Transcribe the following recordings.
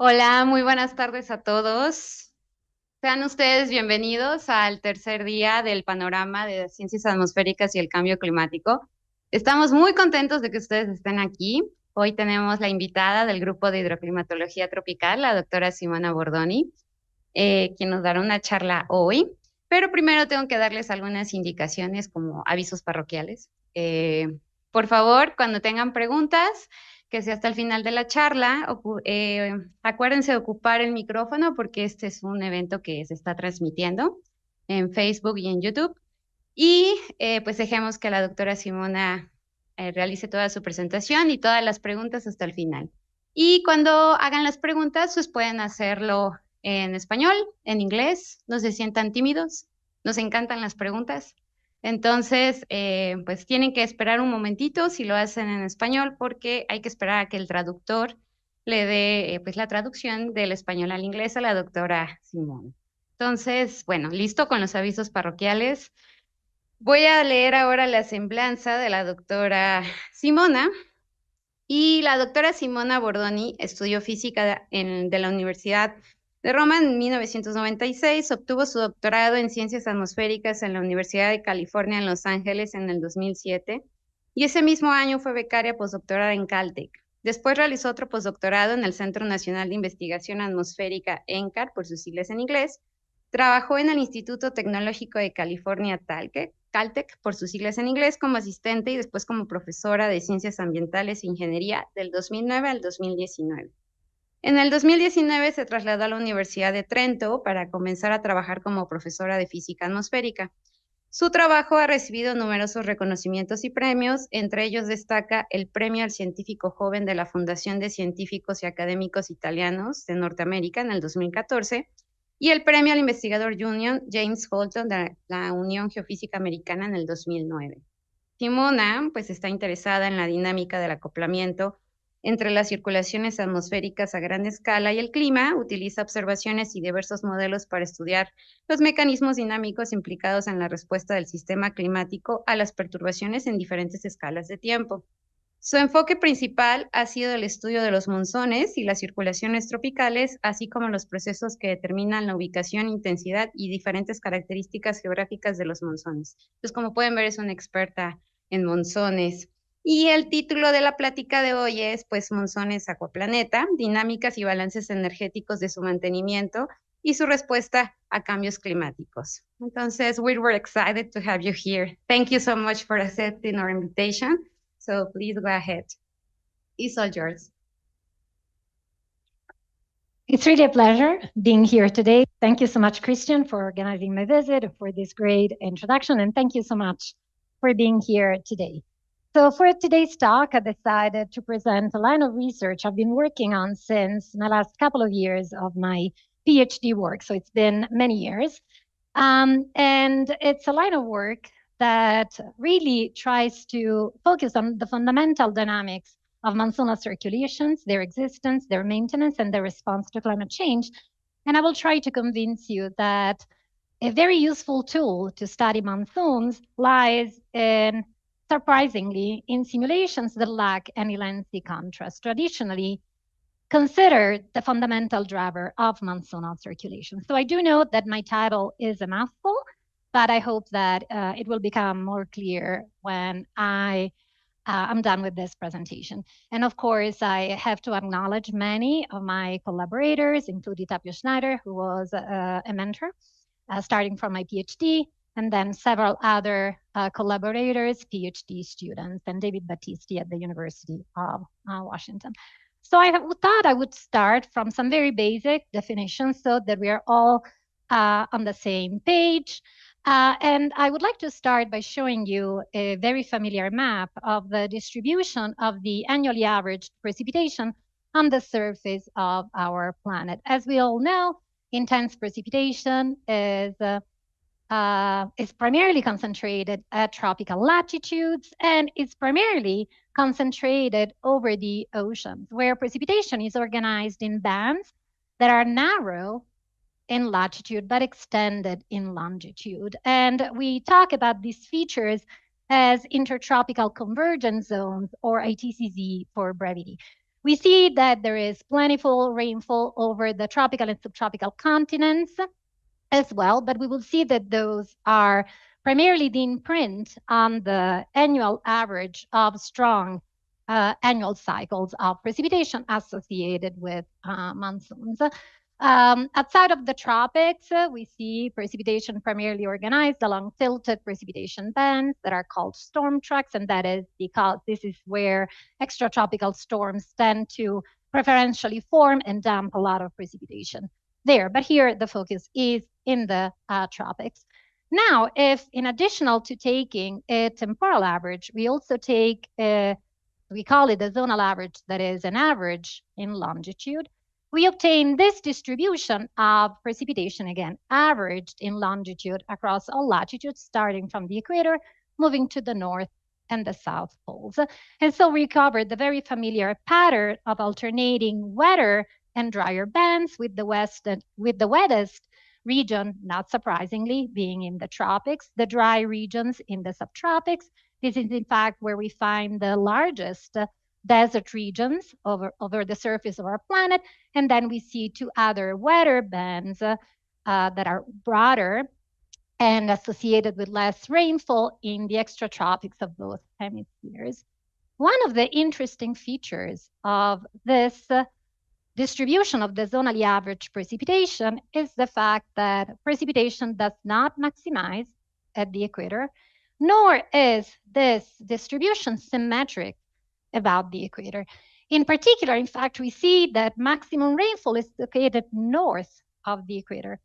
Hola, muy buenas tardes a todos. Sean ustedes bienvenidos al tercer día del panorama de Ciencias Atmosféricas y el Cambio Climático. Estamos muy contentos de que ustedes estén aquí. Hoy tenemos la invitada del grupo de hidroclimatología tropical, la doctora Simona Bordoni, quien nos dará una charla hoy. Pero primero tengo que darles algunas indicaciones como avisos parroquiales. Por favor, cuando tengan preguntas, que sea hasta el final de la charla, acuérdense de ocupar el micrófono porque este es un evento que se está transmitiendo en Facebook y en YouTube. Y pues dejemos que la doctora Simona realice toda su presentación y todas las preguntas hasta el final. Y cuando hagan las preguntas, pues pueden hacerlo en español, en inglés, no se sientan tímidos, nos encantan las preguntas. Entonces, pues tienen que esperar un momentito si lo hacen en español porque hay que esperar a que el traductor le dé pues la traducción del español al inglés a la doctora Simona. Entonces, bueno, listo con los avisos parroquiales. Voy a leer ahora la semblanza de la doctora Simona. Y la doctora Simona Bordoni estudió física de la Universidad de Roma en 1996, obtuvo su doctorado en ciencias atmosféricas en la Universidad de California en Los Ángeles en el 2007 y ese mismo año fue becaria postdoctoral en Caltech. Después realizó otro postdoctorado en el Centro Nacional de Investigación Atmosférica, ENCAR, por sus siglas en inglés. Trabajó en el Instituto Tecnológico de California, Caltech, por sus siglas en inglés, como asistente y después como profesora de Ciencias Ambientales e Ingeniería del 2009 al 2019. En el 2019 se trasladó a la Universidad de Trento para comenzar a trabajar como profesora de física atmosférica. Su trabajo ha recibido numerosos reconocimientos y premios, entre ellos destaca el Premio al Científico Joven de la Fundación de Científicos y Académicos Italianos de Norteamérica en el 2014 y el Premio al Investigador Junior James Holton de la Unión Geofísica Americana en el 2009. Simona, pues está interesada en la dinámica del acoplamiento entre las circulaciones atmosféricas a gran escala y el clima, utiliza observaciones y diversos modelos para estudiar los mecanismos dinámicos implicados en la respuesta del sistema climático a las perturbaciones en diferentes escalas de tiempo. Su enfoque principal ha sido el estudio de los monzones y las circulaciones tropicales, así como los procesos que determinan la ubicación, intensidad y diferentes características geográficas de los monzones. Pues como pueden ver, es una experta en monzones. Y el título de la plática de hoy es, pues, Monzones Acuaplaneta, dinámicas y balances energéticos de su mantenimiento y su respuesta a cambios climáticos. Entonces, we were excited to have you here. Thank you so much for accepting our invitation. So please go ahead. It's all yours. It's really a pleasure being here today. Thank you so much, Christian, for organizing my visit, for this great introduction, and thank you so much for being here today. So for today's talk, I decided to present a line of research I've been working on since my last couple of years of my PhD work. So it's been many years. And it's a line of work that really tries to focus on the fundamental dynamics of monsoonal circulations, their existence, their maintenance, and their response to climate change. And I will try to convince you that a very useful tool to study monsoons lies in, surprisingly, in simulations that lack any lengthy contrast, traditionally considered the fundamental driver of monsoonal circulation. So I do note that my title is a mouthful, but I hope that it will become more clear when I'm done with this presentation. And of course, I have to acknowledge many of my collaborators, including Tapio Schneider, who was a mentor, starting from my PhD, and then several other collaborators, PhD students, and David Battisti at the University of Washington. So I thought I would start from some very basic definitions so that we are all on the same page. And I would like to start by showing you a very familiar map of the distribution of the annually averaged precipitation on the surface of our planet. As we all know, intense precipitation is primarily concentrated at tropical latitudes and is primarily concentrated over the oceans, where precipitation is organized in bands that are narrow in latitude but extended in longitude. And we talk about these features as intertropical convergence zones, or ITCZ for brevity. We see that there is plentiful rainfall over the tropical and subtropical continents as well, but we will see that those are primarily the imprint on the annual average of strong annual cycles of precipitation associated with monsoons. Outside of the tropics, we see precipitation primarily organized along tilted precipitation bands that are called storm tracks, and that is because this is where extratropical storms tend to preferentially form and dump a lot of precipitation there. But here the focus is in the tropics. Now, if in addition to taking a temporal average, we also take we call it a zonal average, that is an average in longitude, we obtain this distribution of precipitation, again, averaged in longitude across all latitudes, starting from the equator, moving to the north and the south poles. And so we covered the very familiar pattern of alternating wetter and drier bands, with the wettest region, not surprisingly, being in the tropics, the dry regions in the subtropics. This is in fact where we find the largest desert regions over the surface of our planet. And then we see two other wetter bands that are broader and associated with less rainfall in the extratropics of both hemispheres. One of the interesting features of this distribution of the zonally average precipitation is the fact that precipitation does not maximize at the equator, nor is this distribution symmetric about the equator. In particular, in fact, we see that maximum rainfall is located north of the equator.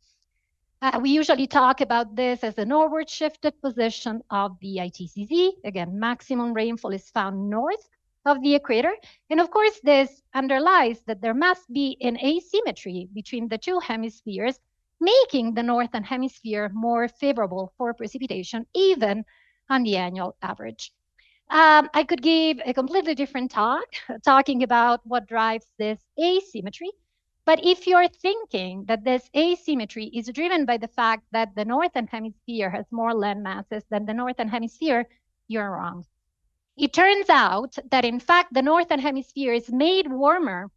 We usually talk about this as a northward shifted position of the ITCZ. Again, maximum rainfall is found north of the equator. And of course, this underlies that there must be an asymmetry between the two hemispheres, making the northern hemisphere more favorable for precipitation, even on the annual average. I could give a completely different talk, talking about what drives this asymmetry. But if you're thinking that this asymmetry is driven by the fact that the northern hemisphere has more land masses than the northern hemisphere, you're wrong. It turns out that, in fact, the northern hemisphere is made warmer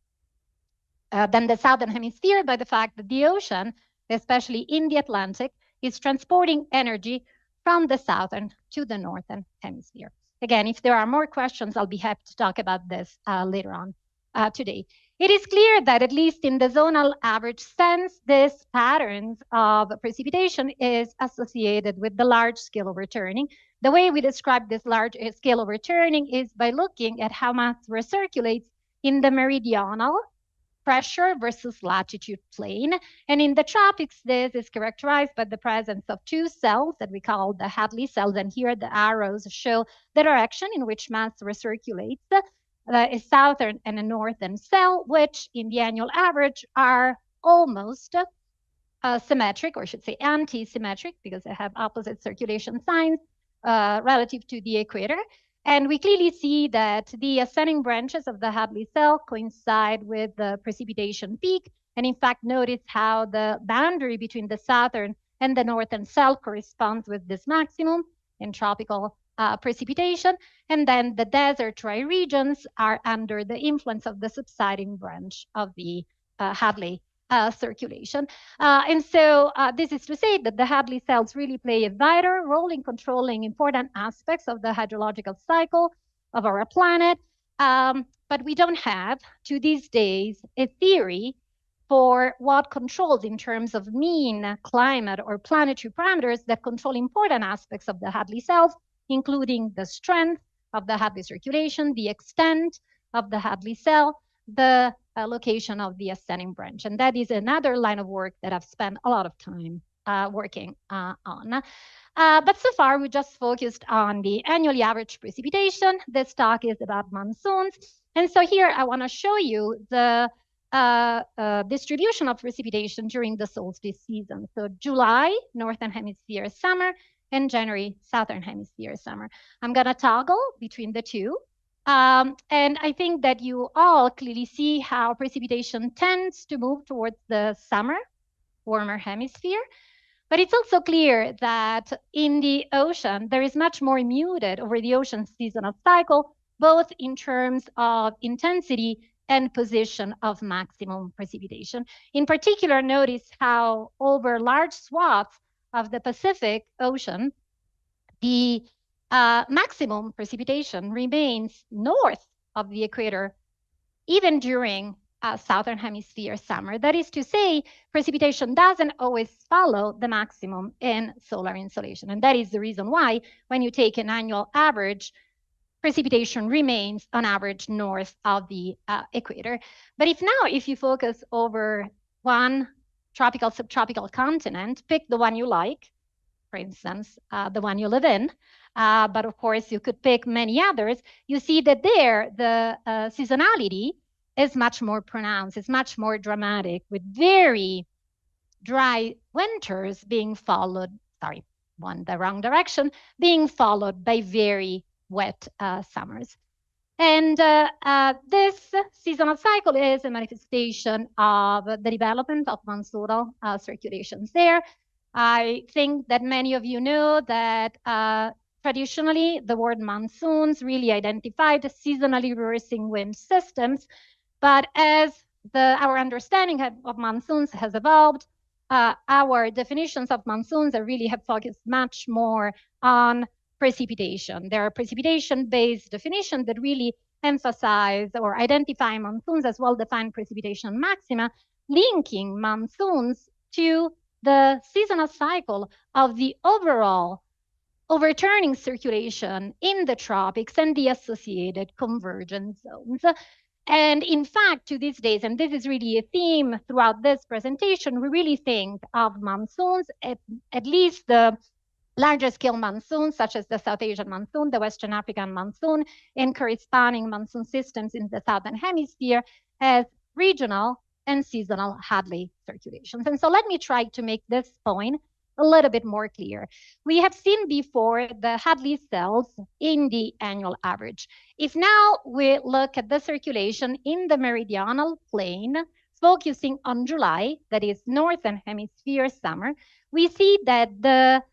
than the southern hemisphere by the fact that the ocean, especially in the Atlantic, is transporting energy from the southern to the northern hemisphere. Again, if there are more questions, I'll be happy to talk about this later on today. It is clear that, at least in the zonal average sense, this patterns of precipitation is associated with the large scale overturning. The way we describe this large scale overturning is by looking at how mass recirculates in the meridional pressure versus latitude plane. And in the tropics, this is characterized by the presence of two cells that we call the Hadley cells. And here the arrows show the direction in which mass recirculates. A southern and a northern cell, which in the annual average are almost symmetric, or I should say anti-symmetric, because they have opposite circulation signs relative to the equator. And we clearly see that the ascending branches of the Hadley cell coincide with the precipitation peak. And in fact, notice how the boundary between the southern and the northern cell corresponds with this maximum in tropical precipitation. And then the desert dry regions are under the influence of the subsiding branch of the Hadley circulation. And so this is to say that the Hadley cells really play a vital role in controlling important aspects of the hydrological cycle of our planet. But we don't have, to these days, a theory for what controls in terms of mean climate or planetary parameters that control important aspects of the Hadley cells, including the strength of the Hadley circulation, the extent of the Hadley cell, the location of the ascending branch. And that is another line of work that I've spent a lot of time working on. But so far, we just focused on the annually average precipitation. This talk is about monsoons. And so here I want to show you the distribution of precipitation during the solstice season. So July, Northern Hemisphere summer, and January, Southern Hemisphere summer. I'm going to toggle between the two. And I think that you all clearly see how precipitation tends to move towards the summer, warmer hemisphere. But it's also clear that in the ocean, there is much more muted over the ocean seasonal cycle, both in terms of intensity and position of maximum precipitation. In particular, notice how over large swaths of the Pacific Ocean, the maximum precipitation remains north of the equator, even during southern hemisphere summer. That is to say, precipitation doesn't always follow the maximum in solar insolation. And that is the reason why, when you take an annual average, precipitation remains on average north of the equator. But if you focus over one tropical, subtropical continent, pick the one you like, for instance, the one you live in, but of course you could pick many others, you see that there the seasonality is much more pronounced, it's much more dramatic, with very dry winters being followed, the wrong direction, being followed by very wet summers. And this seasonal cycle is a manifestation of the development of monsoonal circulations there. I think that many of you know that traditionally the word monsoons really identified seasonally reversing wind systems. But as our understanding of monsoons has evolved, our definitions of monsoons really have focused much more on precipitation. There are precipitation-based definitions that really emphasize or identify monsoons as well-defined precipitation maxima, linking monsoons to the seasonal cycle of the overall overturning circulation in the tropics and the associated convergence zones. And in fact, to these days, and this is really a theme throughout this presentation, we really think of monsoons, at least the larger scale monsoons, such as the South Asian monsoon, the Western African monsoon, and corresponding monsoon systems in the Southern Hemisphere, as regional and seasonal Hadley circulations. And so let me try to make this point a little bit more clear. We have seen before the Hadley cells in the annual average. If now we look at the circulation in the meridional plane, focusing on July, that is Northern Hemisphere summer, we see that the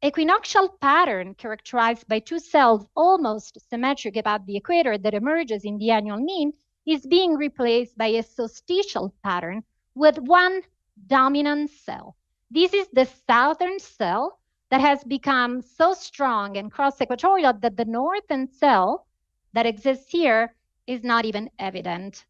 equinoctial pattern characterized by two cells almost symmetric about the equator that emerges in the annual mean is being replaced by a solstitial pattern with one dominant cell. This is the southern cell that has become so strong and cross-equatorial that the northern cell that exists here is not even evident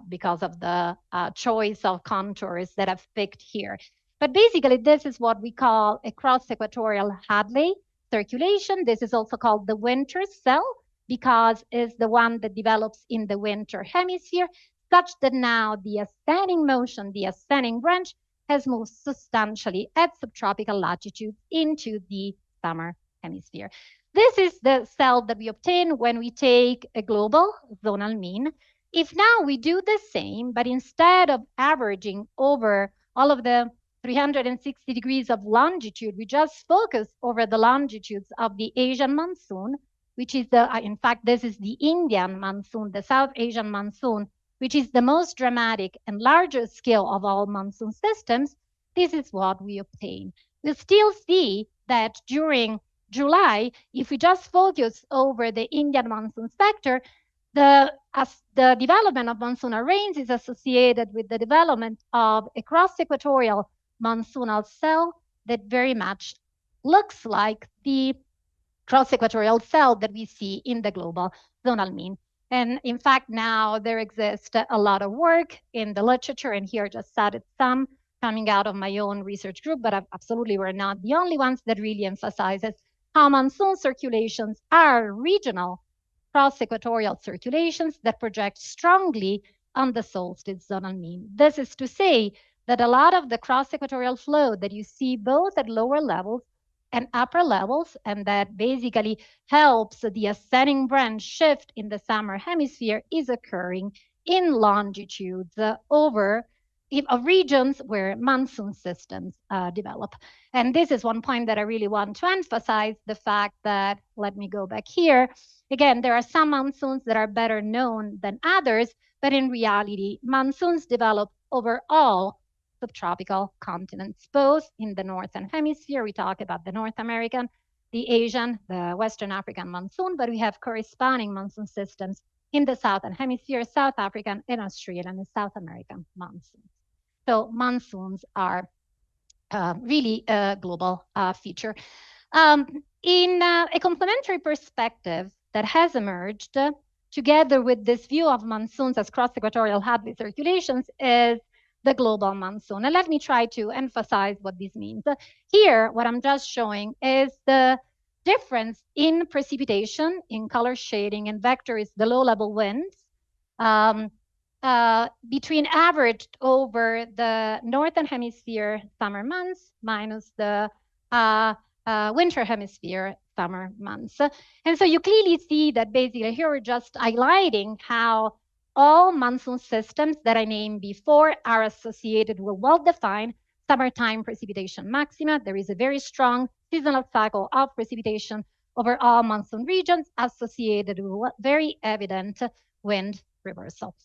because of the choice of contours that I've picked here. But basically, this is what we call a cross-equatorial Hadley circulation. This is also called the winter cell because it's the one that develops in the winter hemisphere, such that now the ascending motion, the ascending branch, has moved substantially at subtropical latitude into the summer hemisphere. This is the cell that we obtain when we take a global zonal mean. If now we do the same, but instead of averaging over all of the 360 degrees of longitude, we just focus over the longitudes of the Asian monsoon, which is in fact, this is the Indian monsoon, the South Asian monsoon, which is the most dramatic and largest scale of all monsoon systems. This is what we obtain. We still see that during July, if we just focus over the Indian monsoon sector, the development of monsoonal rains is associated with the development of a cross-equatorial monsoonal cell that very much looks like the cross-equatorial cell that we see in the global zonal mean. And in fact, now there exists a lot of work in the literature, and here just cited some coming out of my own research group, but absolutely we're not the only ones that really emphasizes how monsoon circulations are regional cross-equatorial circulations that project strongly on the solstice zonal mean. This is to say that a lot of the cross-equatorial flow that you see both at lower levels and upper levels, and that basically helps the ascending branch shift in the summer hemisphere, is occurring in longitudes over regions where monsoon systems develop. And this is one point that I really want to emphasize, the fact that, let me go back here, again, there are some monsoons that are better known than others, but in reality, monsoons develop over all subtropical continents, both in the Northern Hemisphere. We talk about the North American, the Asian, the Western African monsoon, but we have corresponding monsoon systems in the Southern Hemisphere, South African and Australian and South American monsoons. So monsoons are really a global feature. In a complementary perspective that has emerged together with this view of monsoons as cross-equatorial Hadley circulations is the global monsoon. And let me try to emphasize what this means. Here, what I'm just showing is the difference in precipitation, in color shading, and vector is the low-level winds, between averaged over the Northern Hemisphere summer months minus the winter hemisphere summer months. And so you clearly see that basically here we're just highlighting how all monsoon systems that I named before are associated with well-defined summertime precipitation maxima. There is a very strong seasonal cycle of precipitation over all monsoon regions associated with very evident wind reversal.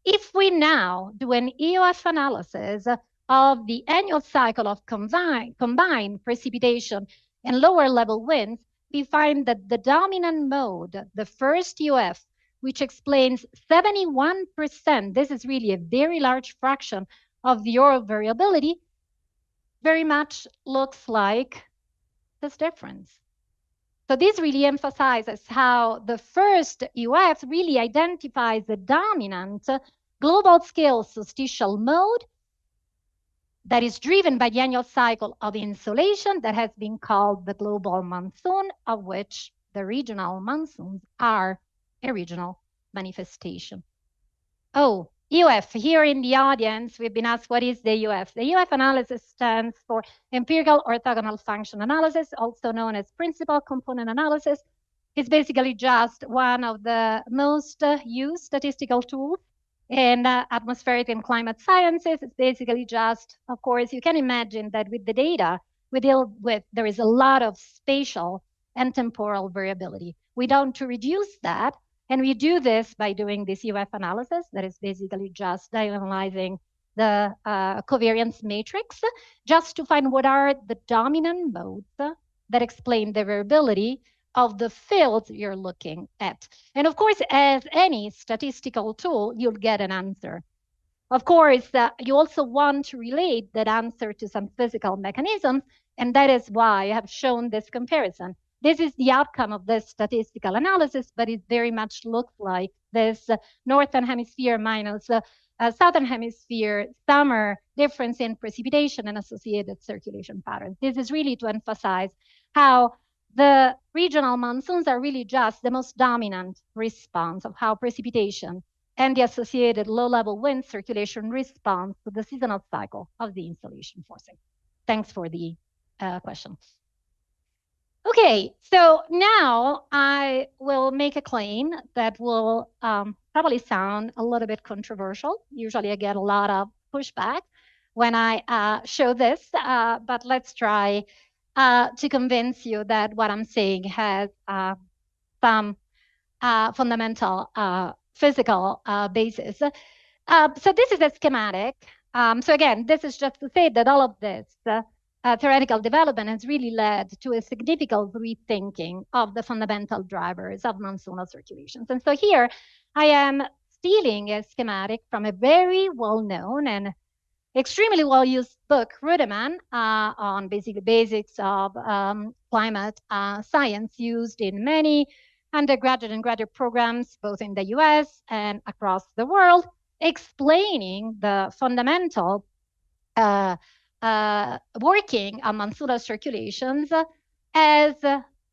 If we now do an EOF analysis of the annual cycle of combined precipitation and lower level winds, we find that the dominant mode, the first EOF, which explains 71%, this is really a very large fraction of the oral variability, very much looks like this difference. So this really emphasizes how the first EOF really identifies the dominant global scale solstitial mode that is driven by the annual cycle of insolation that has been called the global monsoon, of which the regional monsoons are a regional manifestation. Oh, EOF, here in the audience, we've been asked what is the EOF? The EOF analysis stands for empirical orthogonal function analysis, also known as principal component analysis. It's basically just one of the most used statistical tools in atmospheric and climate sciences. It's basically just, of course, you can imagine that with the data we deal with, there is a lot of spatial and temporal variability. We want to reduce that, and we do this by doing this EOF analysis that is basically just diagonalizing the covariance matrix just to find what are the dominant modes that explain the variability of the fields you're looking at. And of course, as any statistical tool, you'll get an answer. Of course, you also want to relate that answer to some physical mechanisms, and that is why I have shown this comparison. This is the outcome of this statistical analysis, but it very much looks like this Northern Hemisphere minus Southern Hemisphere summer difference in precipitation and associated circulation patterns. This is really to emphasize how the regional monsoons are really just the most dominant response of how precipitation and the associated low-level wind circulation responds to the seasonal cycle of the insolation forcing. Thanks for the question. Okay, so now I will make a claim that will probably sound a little bit controversial. Usually I get a lot of pushback when I show this, but let's try to convince you that what I'm saying has some fundamental physical basis. So this is a schematic. So again, this is just to say that all of this theoretical development has really led to a significant rethinking of the fundamental drivers of monsoonal circulations. And so here I am stealing a schematic from a very well-known and extremely well-used book, Rudiman, on basically basics of climate science, used in many undergraduate and graduate programs, both in the US and across the world, explaining the fundamental working on monsoonal circulations as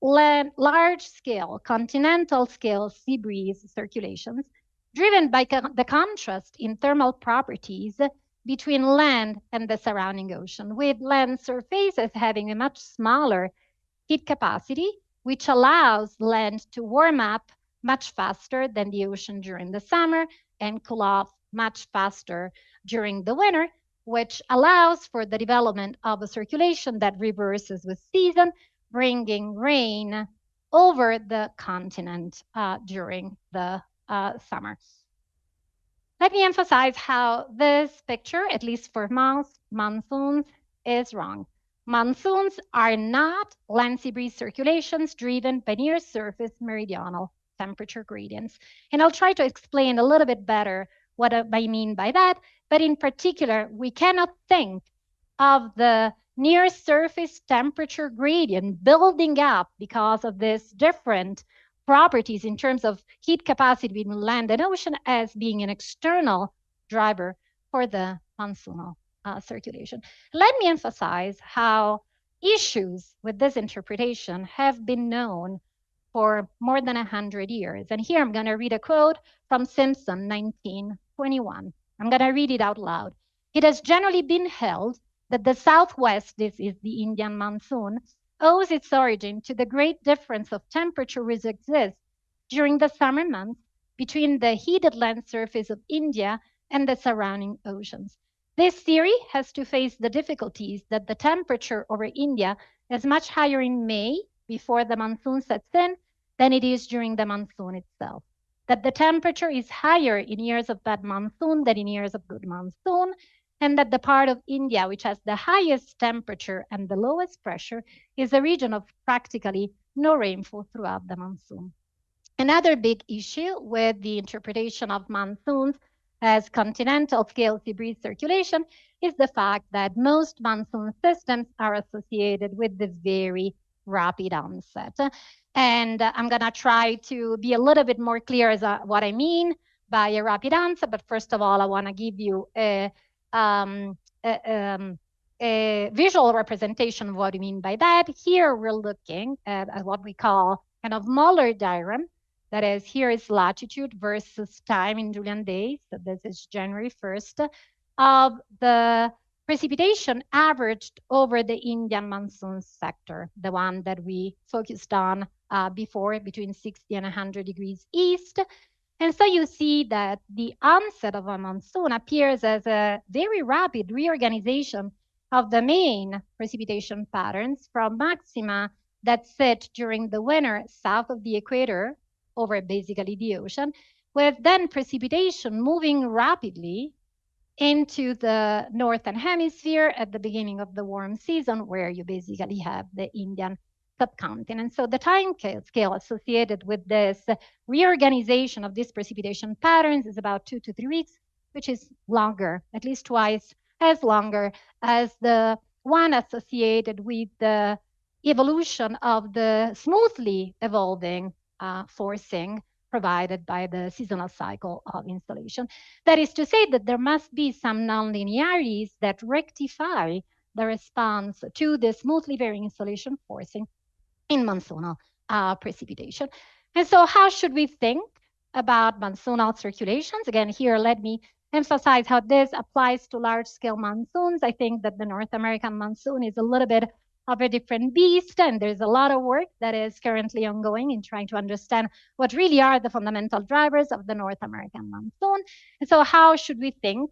large-scale, continental-scale sea breeze circulations, driven by the contrast in thermal properties between land and the surrounding ocean, with land surfaces having a much smaller heat capacity, which allows land to warm up much faster than the ocean during the summer and cool off much faster during the winter, which allows for the development of a circulation that reverses with season, bringing rain over the continent during the summer. Let me emphasize how this picture, at least for most monsoons, is wrong. Monsoons are not land sea breeze circulations driven by near surface meridional temperature gradients. And I'll try to explain a little bit better what I mean by that. But in particular, we cannot think of the near surface temperature gradient building up because of this different properties in terms of heat capacity between land and ocean as being an external driver for the monsoonal circulation. Let me emphasize how issues with this interpretation have been known for more than 100 years. And here I'm going to read a quote from Simpson, 1921. I'm going to read it out loud. It has generally been held that the Southwest, this is the Indian monsoon, owes its origin to the great difference of temperature which exists during the summer months between the heated land surface of India and the surrounding oceans. This theory has to face the difficulties that the temperature over India is much higher in May, before the monsoon sets in, than it is during the monsoon itself. That the temperature is higher in years of bad monsoon than in years of good monsoon, and that the part of India which has the highest temperature and the lowest pressure is a region of practically no rainfall throughout the monsoon. Another big issue with the interpretation of monsoons as continental scale sea breeze circulation is the fact that most monsoon systems are associated with the very rapid onset. And I'm going to try to be a little bit more clear as what I mean by a rapid onset. But first of all, I want to give you a visual representation of what we mean by that. Here we're looking at what we call kind of Muller diagram. That is, here is latitude versus time in Julian days. So this is January 1st of the precipitation averaged over the Indian monsoon sector, the one that we focused on before, between 60 and 100 degrees east. And so you see that the onset of a monsoon appears as a very rapid reorganization of the main precipitation patterns from maxima that sit during the winter south of the equator over basically the ocean, with then precipitation moving rapidly into the northern hemisphere at the beginning of the warm season, where you basically have the Indian subcontinent. So the time scale associated with this reorganization of these precipitation patterns is about 2 to 3 weeks, which is longer, at least twice as longer as the one associated with the evolution of the smoothly evolving forcing provided by the seasonal cycle of installation. That is to say that there must be some nonlinearities that rectify the response to the smoothly varying installation forcing in monsoonal precipitation. And so how should we think about monsoonal circulations? Again, here, let me emphasize how this applies to large-scale monsoons. I think that the North American monsoon is a little bit of a different beast, and there's a lot of work that is currently ongoing in trying to understand what really are the fundamental drivers of the North American monsoon. And so how should we think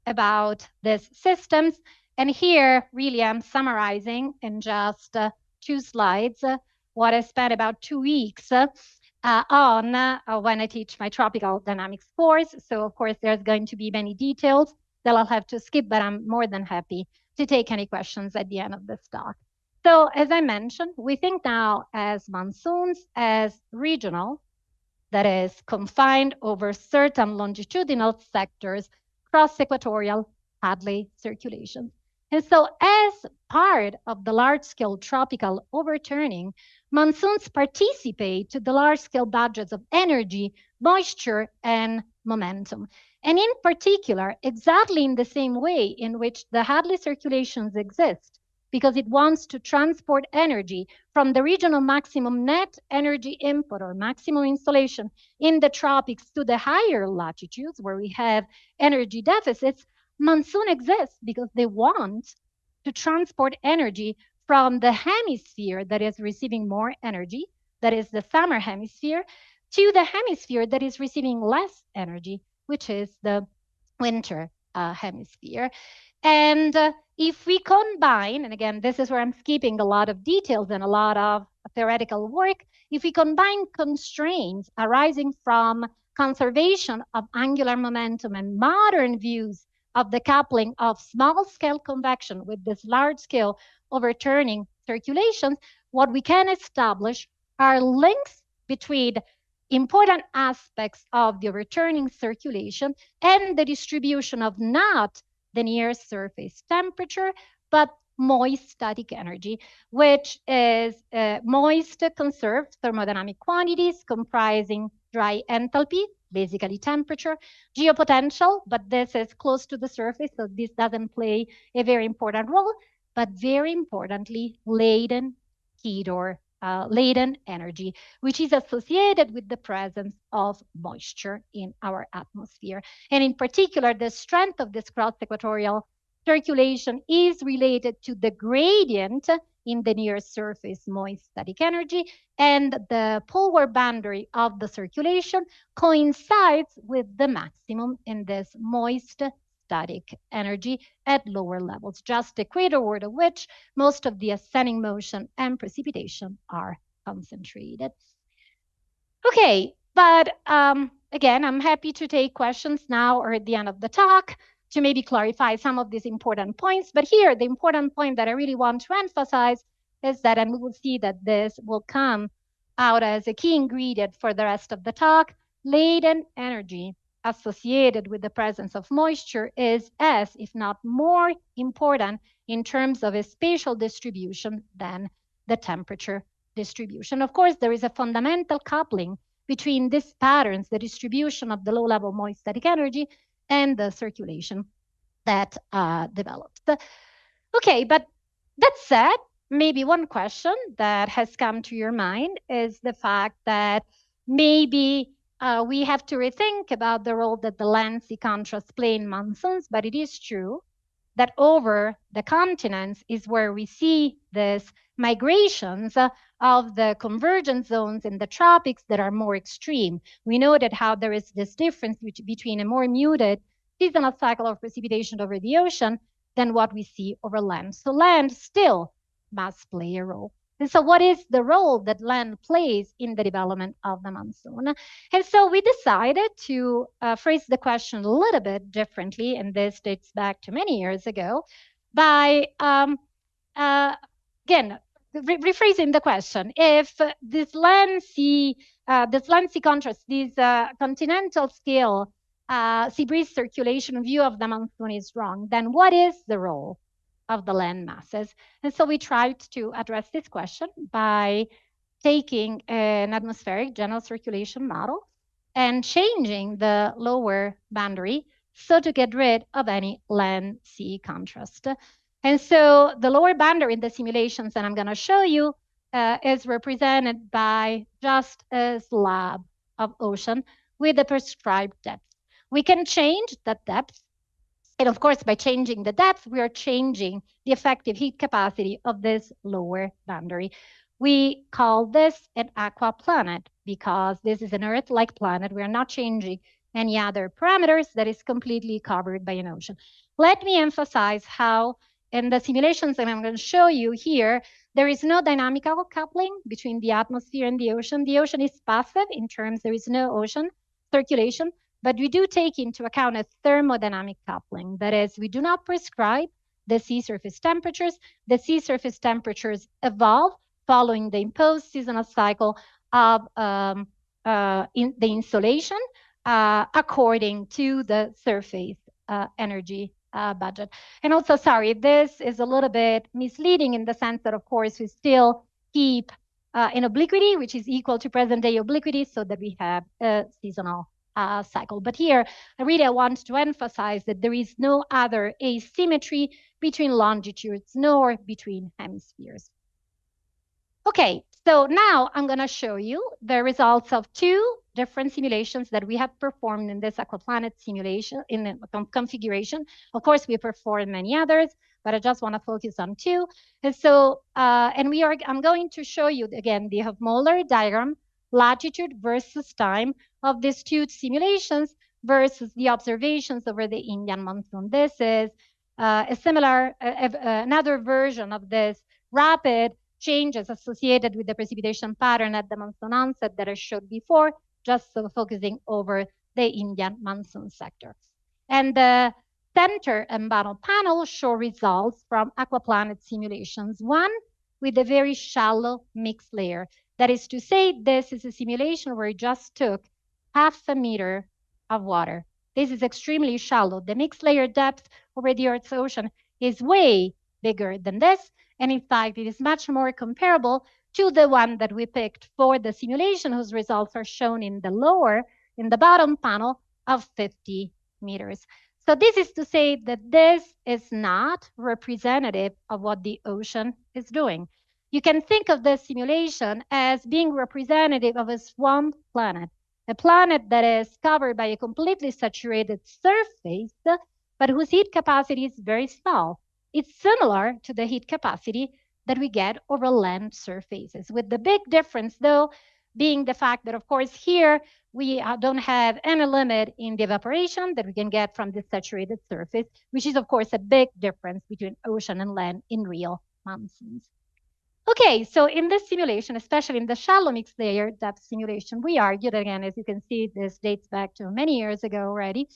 about these systems? And here, really, I'm summarizing in just 2 slides what I spent about 2 weeks on when I teach my tropical dynamics course. So, of course, there's going to be many details that I'll have to skip, but I'm more than happy to take any questions at the end of this talk. So, as I mentioned, we think now as monsoons as regional, that is confined over certain longitudinal sectors, cross-equatorial Hadley circulation. And so as part of the large-scale tropical overturning, monsoons participate to the large-scale budgets of energy, moisture, and momentum. And in particular, exactly in the same way in which the Hadley circulations exist, because it wants to transport energy from the regional maximum net energy input or maximum installation in the tropics to the higher latitudes where we have energy deficits. Monsoon exists because they want to transport energy from the hemisphere that is receiving more energy, that is the summer hemisphere, to the hemisphere that is receiving less energy, which is the winter hemisphere. And if we combine, and again, this is where I'm skipping a lot of details and a lot of theoretical work, if we combine constraints arising from conservation of angular momentum and modern views of the coupling of small-scale convection with this large-scale overturning circulations, what we can establish are links between important aspects of the returning circulation and the distribution of not the near surface temperature, but moist static energy, which is moist conserved thermodynamic quantities comprising dry enthalpy, basically temperature, geopotential, but this is close to the surface, so this doesn't play a very important role, but very importantly, latent heat or latent energy, which is associated with the presence of moisture in our atmosphere. And in particular, the strength of this cross-equatorial circulation is related to the gradient in the near surface moist static energy, and the polar boundary of the circulation coincides with the maximum in this moist static energy at lower levels, just the equatorward of which most of the ascending motion and precipitation are concentrated. Okay, but again, I'm happy to take questions now or at the end of the talk to maybe clarify some of these important points. But here, the important point that I really want to emphasize is that, and we will see that this will come out as a key ingredient for the rest of the talk, latent energy associated with the presence of moisture is as, if not more important in terms of a spatial distribution than the temperature distribution. Of course, there is a fundamental coupling between these patterns, the distribution of the low-level moist static energy and the circulation that develops. Okay, but that said, maybe one question that has come to your mind is the fact that maybe we have to rethink about the role that the land sea contrast play in monsoons, but it is true that over the continents is where we see this migrations of the convergence zones in the tropics that are more extreme. We know that how there is this difference between a more muted seasonal cycle of precipitation over the ocean than what we see over land. So land still must play a role. And so what is the role that land plays in the development of the monsoon? And so we decided to phrase the question a little bit differently, and this dates back to many years ago, by, again, rephrasing the question. If this land sea contrast, this continental scale sea breeze circulation view of the monsoon is wrong, then what is the role of the land masses? And so we tried to address this question by taking an atmospheric general circulation model and changing the lower boundary so to get rid of any land-sea contrast. And so the lower boundary in the simulations that I'm going to show you is represented by just a slab of ocean with a prescribed depth. We can change that depth. And of course, by changing the depth, we are changing the effective heat capacity of this lower boundary. We call this an AQUAPLANET because this is an Earth-like planet. We are not changing any other parameters that is completely covered by an ocean. Let me emphasize how in the simulations that I'm going to show you here, there is no dynamical coupling between the atmosphere and the ocean. The ocean is passive in terms there is no ocean circulation, but we do take into account a thermodynamic coupling. That is, we do not prescribe the sea surface temperatures. The sea surface temperatures evolve following the imposed seasonal cycle of the insolation according to the surface energy budget. And also, sorry, this is a little bit misleading in the sense that, of course, we still keep an obliquity, which is equal to present day obliquity, so that we have a seasonal cycle. But here, I want to emphasize that there is no other asymmetry between longitudes nor between hemispheres. Okay, so now I'm going to show you the results of two different simulations that we have performed in this AQUAPLANET simulation in the configuration. Of course, we performed many others, but I just want to focus on two. And so, I'm going to show you again the Hofmöller diagram, latitude versus time of these two simulations versus the observations over the Indian monsoon. This is a similar, another version of this rapid changes associated with the precipitation pattern at the monsoon onset that I showed before, just so focusing over the Indian monsoon sector. And the center and bottom panel show results from AQUAPLANET simulations. One with a very shallow mixed layer. That is to say, this is a simulation where we just took 0.5 meter of water. This is extremely shallow. The mixed layer depth over the Earth's ocean is way bigger than this. And in fact, it is much more comparable to the one that we picked for the simulation, whose results are shown in the bottom panel of 50 meters. So this is to say that this is not representative of what the ocean is doing. You can think of this simulation as being representative of a swamp planet, a planet that is covered by a completely saturated surface, but whose heat capacity is very small. It's similar to the heat capacity that we get over land surfaces, with the big difference, though, being the fact that, of course, here we don't have any limit in the evaporation that we can get from the saturated surface, which is, of course, a big difference between ocean and land in real monsoons. Okay, so in this simulation, especially in the shallow mixed layer depth simulation, we argued, again, as you can see, this dates back to many years ago already,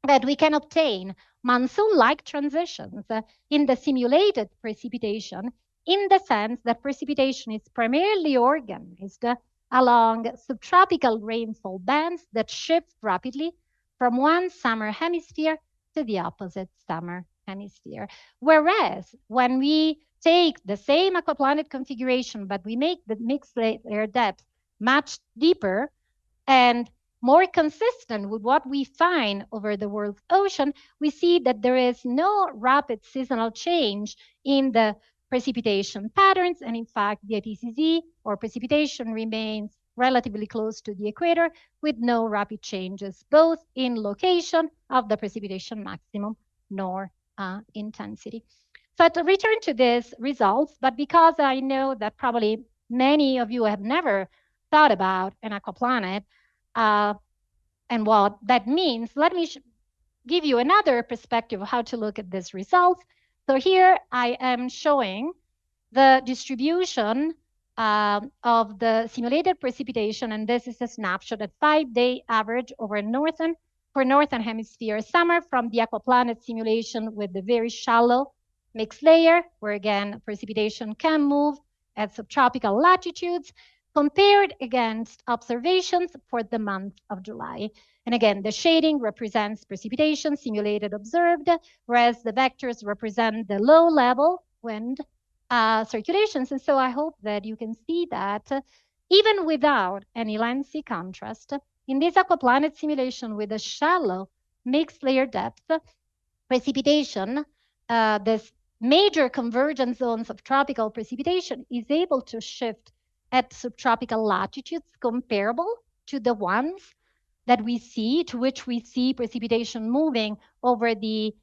that we can obtain monsoon-like transitions in the simulated precipitation, in the sense that precipitation is primarily organized along subtropical rainfall bands that shift rapidly from one summer hemisphere to the opposite summer hemisphere. Whereas when we take the same aquaplanet configuration, but we make the mixed layer depth much deeper and more consistent with what we find over the world's ocean, we see that there is no rapid seasonal change in the precipitation patterns. And in fact, the ITCZ, or precipitation, remains relatively close to the equator with no rapid changes, both in location of the precipitation maximum nor intensity. So to return to these results, but because I know that probably many of you have never thought about an aquaplanet and what that means, let me give you another perspective of how to look at these results. So here I am showing the distribution of the simulated precipitation, and this is a snapshot at 5-day average over northern hemisphere summer from the aquaplanet simulation with the very shallow mixed layer, where again precipitation can move at subtropical latitudes, compared against observations for the month of July. And again, the shading represents precipitation simulated observed, whereas the vectors represent the low level wind circulations. And so I hope that you can see that even without any land sea contrast, in this aquaplanet simulation with a shallow mixed layer depth, precipitation, this major convergence zones of tropical precipitation is able to shift at subtropical latitudes comparable to the ones that we see, to which we see precipitation moving over the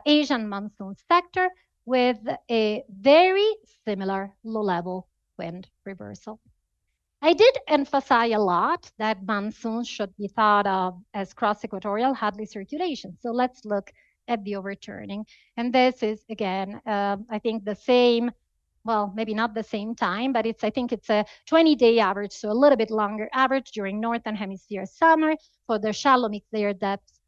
Asian monsoon sector with a very similar low-level wind reversal. I did emphasize a lot that monsoons should be thought of as cross-equatorial Hadley circulation. So let's look at the overturning. And this is, again, I think the same, well, maybe not the same time, but I think it's a 20-day average, so a little bit longer average during northern hemisphere summer for the shallow mixed layer depth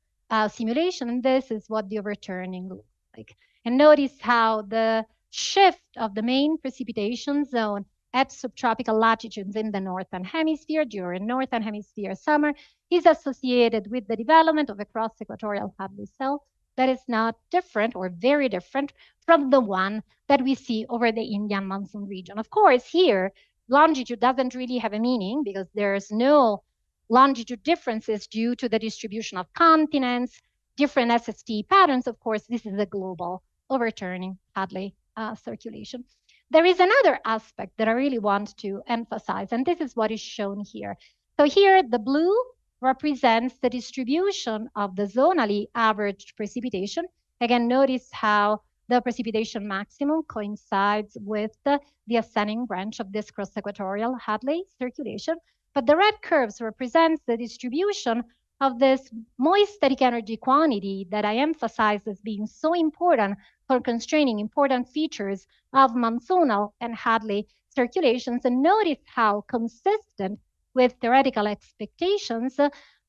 simulation. And this is what the overturning looks like. And notice how the shift of the main precipitation zone at subtropical latitudes in the northern hemisphere during northern hemisphere summer is associated with the development of a cross-equatorial Hadley cell that is not different or very different from the one that we see over the Indian monsoon region. Of course, here, longitude doesn't really have a meaning because there's no longitude differences due to the distribution of continents, different SST patterns. Of course, this is a global overturning Hadley circulation. There is another aspect that I really want to emphasize, and this is what is shown here. So here, the blue represents the distribution of the zonally averaged precipitation. Again, notice how the precipitation maximum coincides with the ascending branch of this cross-equatorial Hadley circulation. But the red curves represents the distribution of this moist static energy quantity that I emphasize as being so important for constraining important features of monsoonal and Hadley circulations. And notice how consistent with theoretical expectations,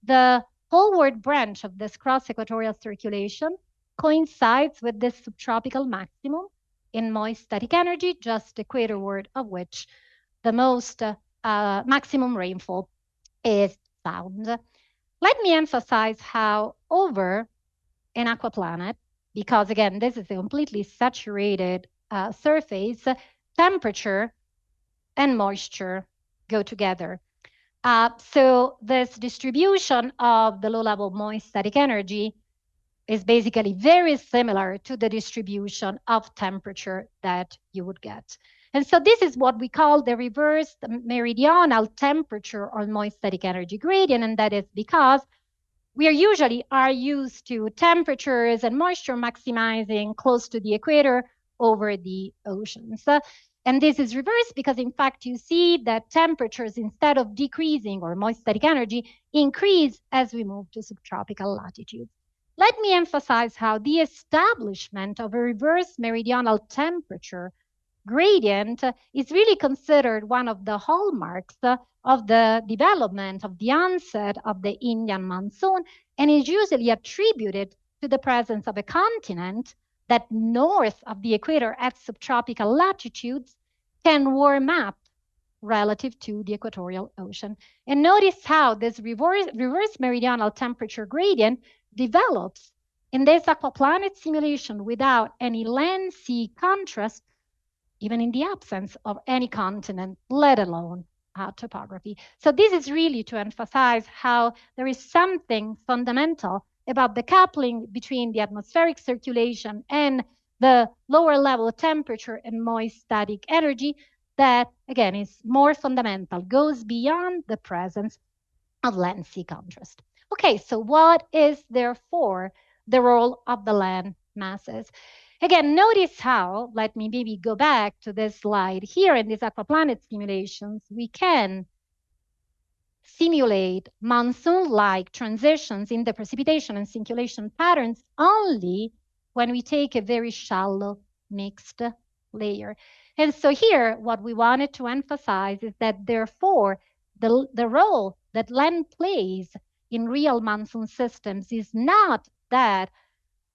the poleward branch of this cross-equatorial circulation coincides with this subtropical maximum in moist static energy, just equatorward of which the most maximum rainfall is found. Let me emphasize how over an aquaplanet, because again, this is a completely saturated surface, temperature and moisture go together. So this distribution of the low-level moist static energy is basically very similar to the distribution of temperature that you would get. And so this is what we call the reverse meridional temperature or moist static energy gradient, and that is because we are used to temperatures and moisture maximizing close to the equator over the oceans. And this is reversed because, in fact, you see that temperatures, instead of decreasing, or moist static energy, increase as we move to subtropical latitudes. Let me emphasize how the establishment of a reverse meridional temperature gradient is really considered one of the hallmarks of the development of the onset of the Indian monsoon, and is usually attributed to the presence of a continent that north of the equator at subtropical latitudes can warm up relative to the equatorial ocean. And notice how this reverse meridional temperature gradient develops in this aquaplanet simulation without any land-sea contrast, even in the absence of any continent, let alone topography. So this is really to emphasize how there is something fundamental about the coupling between the atmospheric circulation and the lower level temperature and moist static energy that, again, is more fundamental, goes beyond the presence of land-sea contrast. Okay, so what is therefore the role of the land masses? Again, notice how, let me maybe go back to this slide here in these aquaplanet simulations, we can simulate monsoon-like transitions in the precipitation and circulation patterns only when we take a very shallow mixed layer. And so here, what we wanted to emphasize is that therefore, the role that land plays in real monsoon systems is not that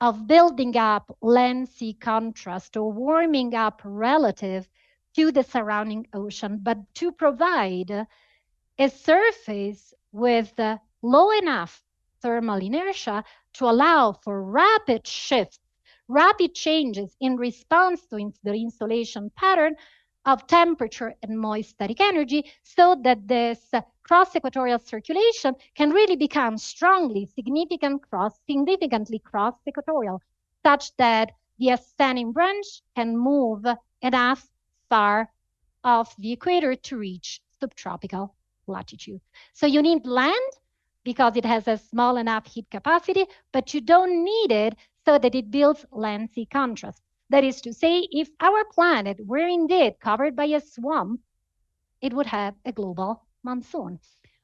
of building up land-sea contrast or warming up relative to the surrounding ocean, but to provide a surface with low enough thermal inertia to allow for rapid shifts, rapid changes in response to the insolation pattern of temperature and moist static energy, so that this cross-equatorial circulation can really become strongly, significantly cross-equatorial, such that the ascending branch can move enough far off the equator to reach subtropical latitude. So you need land because it has a small enough heat capacity, but you don't need it so that it builds land-sea contrast. That is to say, if our planet were indeed covered by a swamp, it would have a global monsoon.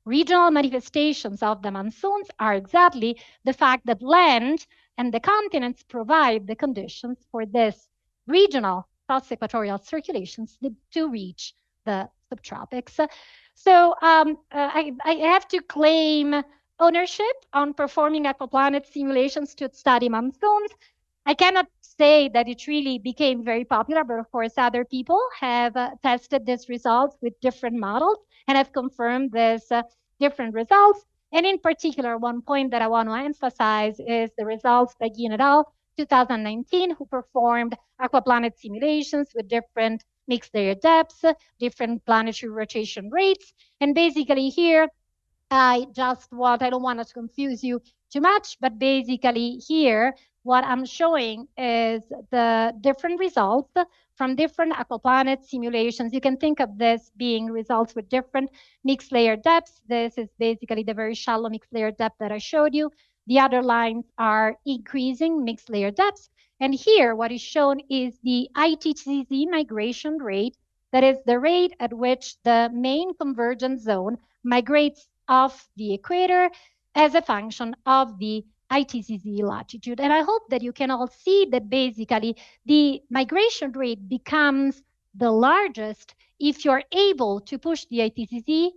Regional manifestations of the monsoons are exactly the fact that land and the continents provide the conditions for this regional cross-equatorial circulations to reach the subtropics. So I have to claim ownership on performing aquaplanet simulations to study monsoons. I cannot say that it really became very popular, but of course other people have tested these results with different models and have confirmed these different results. And in particular, one point that I want to emphasize is the results by Guillen et al. 2019, who performed aquaplanet simulations with different mixed layer depths, different planetary rotation rates. And basically here, I don't want to confuse you too much, but basically here, what I'm showing is the different results from different aquaplanet simulations. You can think of this being results with different mixed layer depths. This is basically the very shallow mixed layer depth that I showed you. The other lines are increasing mixed layer depths. And here, what is shown is the ITCZ migration rate. That is the rate at which the main convergence zone migrates off the equator as a function of the ITCZ latitude. And I hope that you can all see that basically the migration rate becomes the largest if you're able to push the ITCZ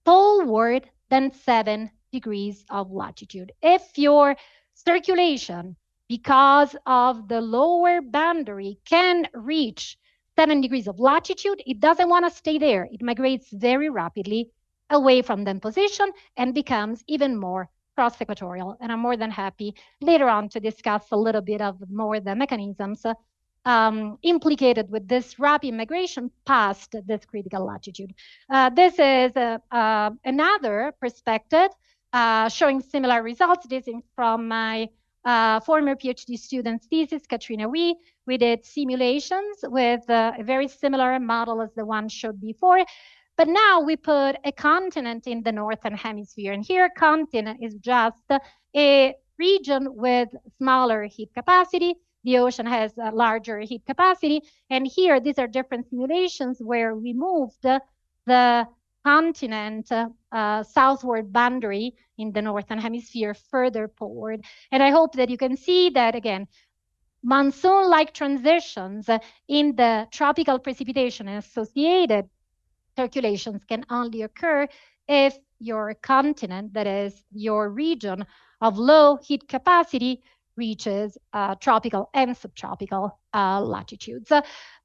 forward than 7 degrees of latitude. If your circulation, because of the lower boundary, can reach 7 degrees of latitude, it doesn't want to stay there. It migrates very rapidly away from that position and becomes even more cross-equatorial. And I'm more than happy later on to discuss a little bit of more the mechanisms implicated with this rapid migration past this critical latitude. This is another perspective showing similar results. This is from my former PhD student's thesis, Katrina Wee. We did simulations with a very similar model as the one showed before. But now we put a continent in the northern hemisphere. And here, continent is just a region with smaller heat capacity. The ocean has a larger heat capacity. And here, these are different simulations where we moved the continent southward boundary in the northern hemisphere further forward. And I hope that you can see that, again, monsoon-like transitions in the tropical precipitation and associated circulations can only occur if your continent, that is your region of low heat capacity, reaches tropical and subtropical latitudes.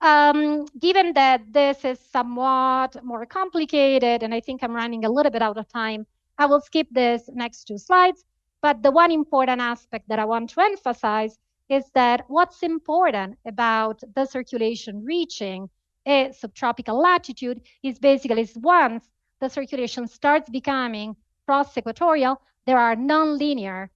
Given that this is somewhat more complicated, and I think I'm running a little bit out of time, I will skip this next 2 slides. But the one important aspect that I want to emphasize is that what's important about the circulation reaching a subtropical latitude is basically once the circulation starts becoming cross-equatorial, there are nonlinear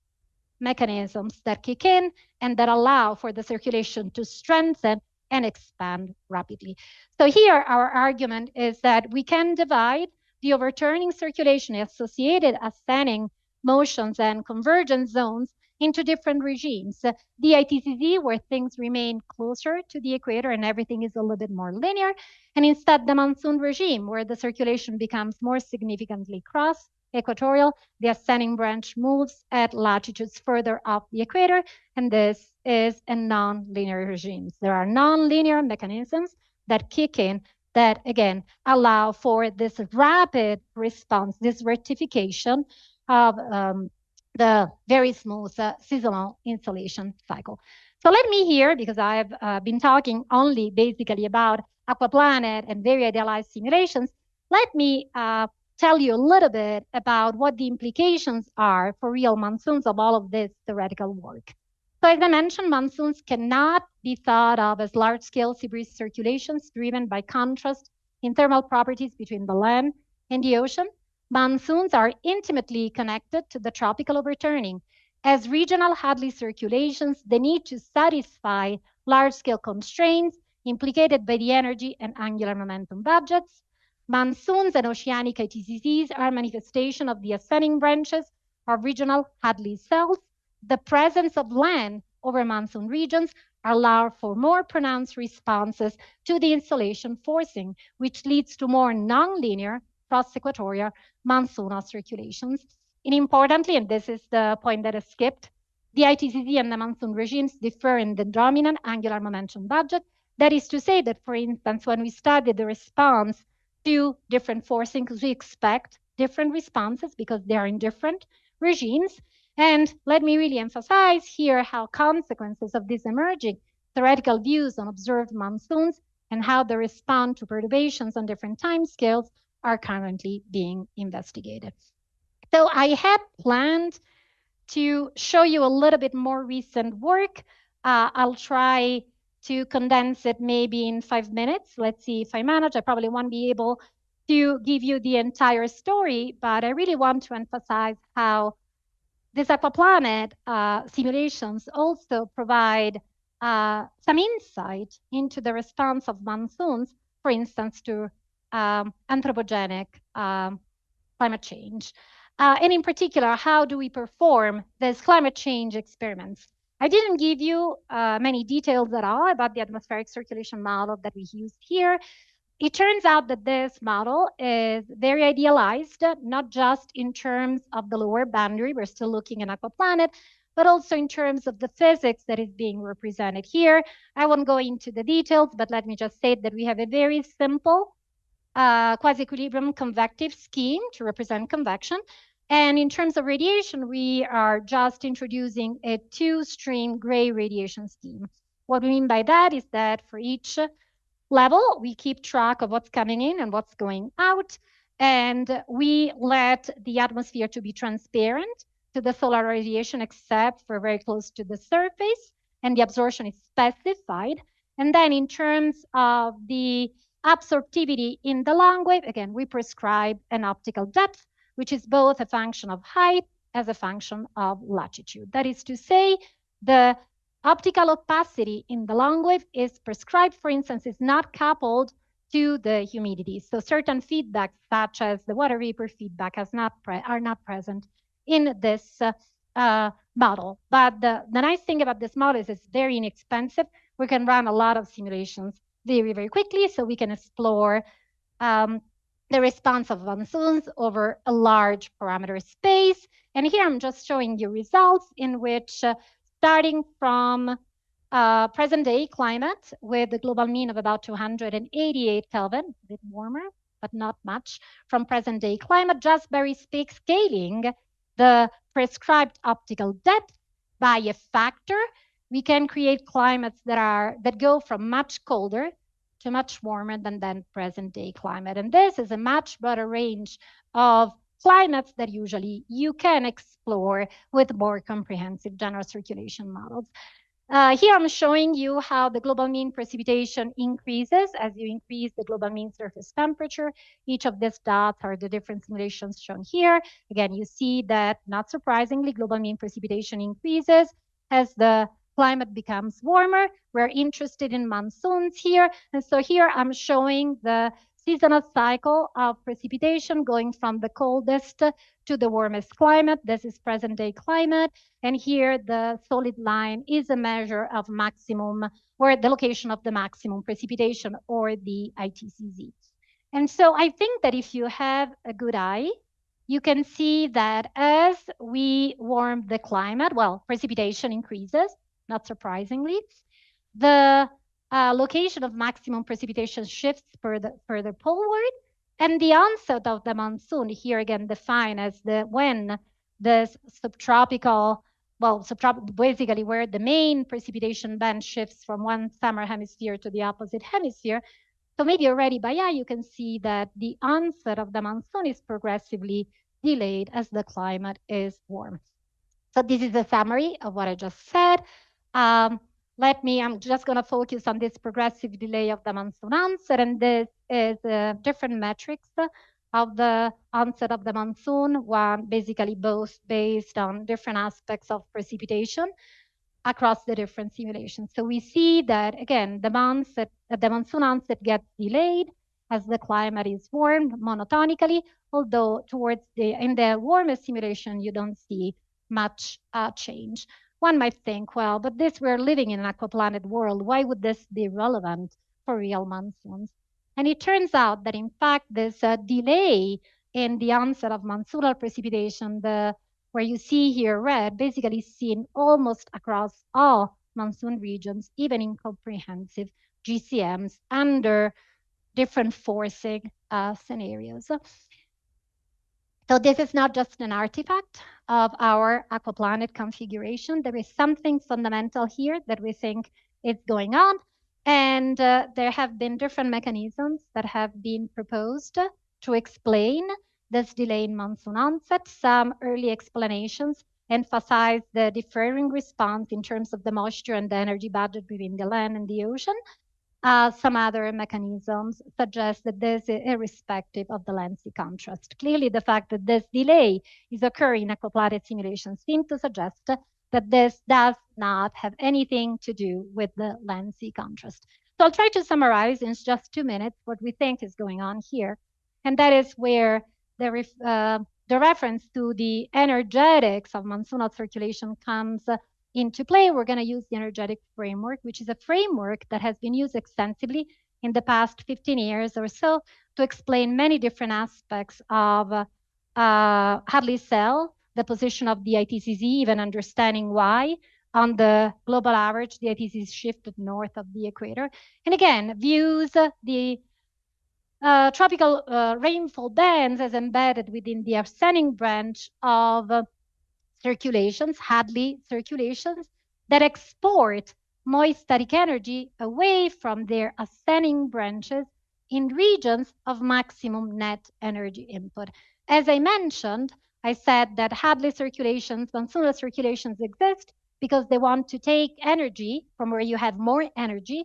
mechanisms that kick in and that allow for the circulation to strengthen and expand rapidly. So here our argument is that we can divide the overturning circulation associated ascending motions and convergence zones into different regimes. The ITCZ, where things remain closer to the equator and everything is a little bit more linear, and instead the monsoon regime, where the circulation becomes more significantly cross-equatorial, the ascending branch moves at latitudes further off the equator, and this is a non-linear regime. There are non-linear mechanisms that kick in that, again, allow for this rapid response, this rectification of the very smooth seasonal insolation cycle. So let me here, because I've been talking only basically about AQUAPLANET and very idealized simulations, let me tell you a little bit about what the implications are for real monsoons of all of this theoretical work. So as I mentioned, monsoons cannot be thought of as large-scale sea breeze circulations driven by contrast in thermal properties between the land and the ocean. Monsoons are intimately connected to the tropical overturning. As regional Hadley circulations, they need to satisfy large-scale constraints implicated by the energy and angular momentum budgets. Monsoons and oceanic ITCZs are a manifestation of the ascending branches of regional Hadley cells. The presence of land over monsoon regions allow for more pronounced responses to the insolation forcing, which leads to more nonlinear cross-equatorial monsoonal circulations. And importantly, and this is the point that is skipped, the ITCZ and the monsoon regimes differ in the dominant angular momentum budget. That is to say that, for instance, when we study the response to different forcings, we expect different responses because they are in different regimes. And let me really emphasize here how consequences of these emerging theoretical views on observed monsoons and how they respond to perturbations on different timescales are currently being investigated. So I had planned to show you a little bit more recent work. I'll try to condense it maybe in 5 minutes. Let's see if I manage. I probably won't be able to give you the entire story, but I really want to emphasize how these AQUAPLANET simulations also provide some insight into the response of monsoons, for instance, to anthropogenic climate change. And in particular, how do we perform these climate change experiments? I didn't give you many details at all about the atmospheric circulation model that we used here. It turns out that this model is very idealized, not just in terms of the lower boundary, we're still looking at AQUAPLANET, but also in terms of the physics that is being represented here. I won't go into the details, but let me just say that we have a very simple quasi-equilibrium convective scheme to represent convection. And in terms of radiation, we are just introducing a 2-stream gray radiation scheme. What we mean by that is that for each level. We keep track of what's coming in and what's going out. And we let the atmosphere to be transparent to the solar radiation, except for very close to the surface. And the absorption is specified. And then in terms of the absorptivity in the long wave, again, we prescribe an optical depth, which is both a function of height as a function of latitude. That is to say, the optical opacity in the long wave is prescribed, for instance, is not coupled to the humidity. So certain feedbacks, such as the water vapor feedback, are not present in this model. But the nice thing about this model is it's very inexpensive. We can run a lot of simulations very, very quickly, so we can explore the response of monsoons over a large parameter space. And here I'm just showing you results in which, starting from present day climate with a global mean of about 288 Kelvin, a bit warmer, but not much, from present day climate, just by scaling the prescribed optical depth by a factor, we can create climates that go from much colder to much warmer than present day climate. And this is a much broader range of climates that usually you can explore with more comprehensive general circulation models. Here I'm showing you how the global mean precipitation increases as you increase the global mean surface temperature. Each of these dots are the different simulations shown here. Again, you see that, not surprisingly, global mean precipitation increases as the climate becomes warmer. We're interested in monsoons here. And so here I'm showing the seasonal cycle of precipitation going from the coldest to the warmest climate. This is present day climate. And here the solid line is a measure of maximum, or the location of the maximum precipitation, or the ITCZ. And so I think that if you have a good eye, you can see that as we warm the climate, well, precipitation increases, not surprisingly. The location of maximum precipitation shifts further poleward, and the onset of the monsoon, here again defined as when the subtropical, basically where the main precipitation band shifts from one summer hemisphere to the opposite hemisphere. So maybe already by eye you can see that the onset of the monsoon is progressively delayed as the climate is warm. So this is a summary of what I just said. I'm just going to focus on this progressive delay of the monsoon onset, and this is different metrics of the onset of the monsoon, one basically both based on different aspects of precipitation across the different simulations. So we see that, again, the monsoon onset gets delayed as the climate is warmed monotonically, although in the warmest simulation, you don't see much change. One might think, well, but we're living in an aquaplanet world. Why would this be relevant for real monsoons? And it turns out that, in fact, this delay in the onset of monsoonal precipitation, where you see here red, basically seen almost across all monsoon regions, even in comprehensive GCMs under different forcing scenarios. So this is not just an artifact of our aquaplanet configuration. There is something fundamental here that we think is going on. And there have been different mechanisms that have been proposed to explain this delay in monsoon onset. Some early explanations emphasize the differing response in terms of the moisture and the energy budget between the land and the ocean. Some other mechanisms suggest that this is irrespective of the land-sea contrast. Clearly, the fact that this delay is occurring in aquaplanet simulations seems to suggest that this does not have anything to do with the land-sea contrast. So I'll try to summarize in just 2 minutes what we think is going on here. And that is where the reference to the energetics of monsoonal circulation comes into play. We're going to use the energetic framework, which is a framework that has been used extensively in the past 15 years or so to explain many different aspects of Hadley's cell, the position of the ITCZ, even understanding why on the global average the ITCZ shifted north of the equator. And again, views the tropical rainfall bands as embedded within the ascending branch of circulations, Hadley circulations, that export moist static energy away from their ascending branches in regions of maximum net energy input. As I mentioned, I said that Hadley circulations, monsoonal circulations exist because they want to take energy from where you have more energy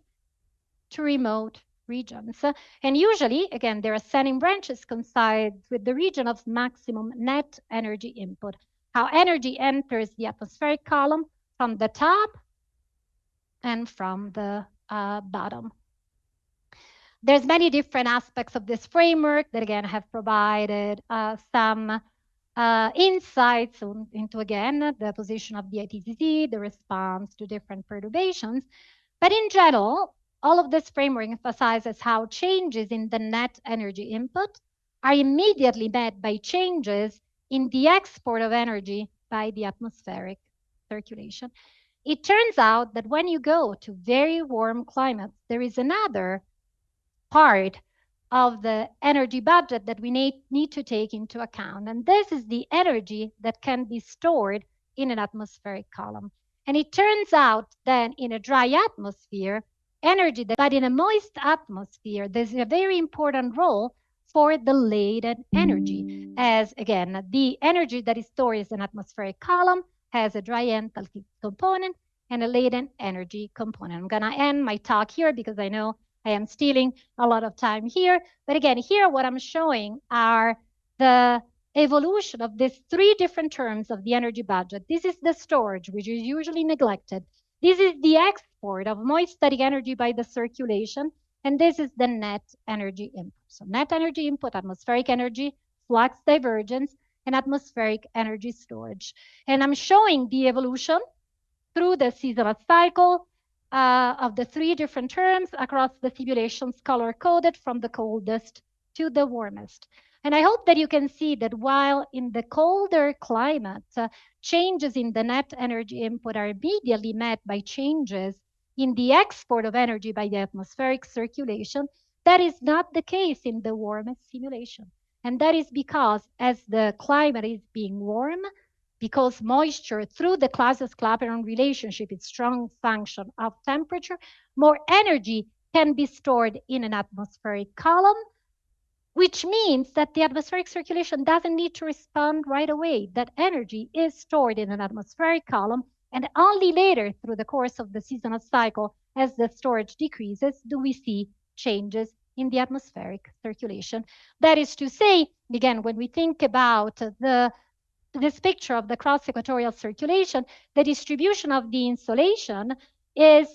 to remote regions. And usually, again, their ascending branches coincide with the region of maximum net energy input, how energy enters the atmospheric column from the top and from the bottom. There's many different aspects of this framework that, again, have provided some insights into, again, the position of the ITCZ, the response to different perturbations. But in general, all of this framework emphasizes how changes in the net energy input are immediately met by changes in the export of energy by the atmospheric circulation. It turns out that when you go to very warm climates, there is another part of the energy budget that we need to take into account. And this is the energy that can be stored in an atmospheric column. And it turns out that in a dry atmosphere, but in a moist atmosphere, there's a very important role for the latent energy, as again, the energy that is stored in an atmospheric column has a dry enthalpy component and a latent energy component. I'm gonna end my talk here because I know I am stealing a lot of time here. But again, here what I'm showing are the evolution of these three different terms of the energy budget. This is the storage, which is usually neglected. This is the export of moist static energy by the circulation. And this is the net energy input. So net energy input, atmospheric energy, flux divergence, and atmospheric energy storage. And I'm showing the evolution through the seasonal cycle of the three different terms across the simulations color-coded from the coldest to the warmest. And I hope that you can see that while in the colder climate, changes in the net energy input are immediately met by changes in the export of energy by the atmospheric circulation, that is not the case in the warmest simulation. And that is because as the climate is being warm, because moisture through the Clausius-Clapeyron relationship is strong function of temperature, more energy can be stored in an atmospheric column, which means that the atmospheric circulation doesn't need to respond right away. That energy is stored in an atmospheric column, and only later through the course of the seasonal cycle, as the storage decreases, do we see changes in the atmospheric circulation. That is to say, again, when we think about this picture of the cross-equatorial circulation, the distribution of the insolation is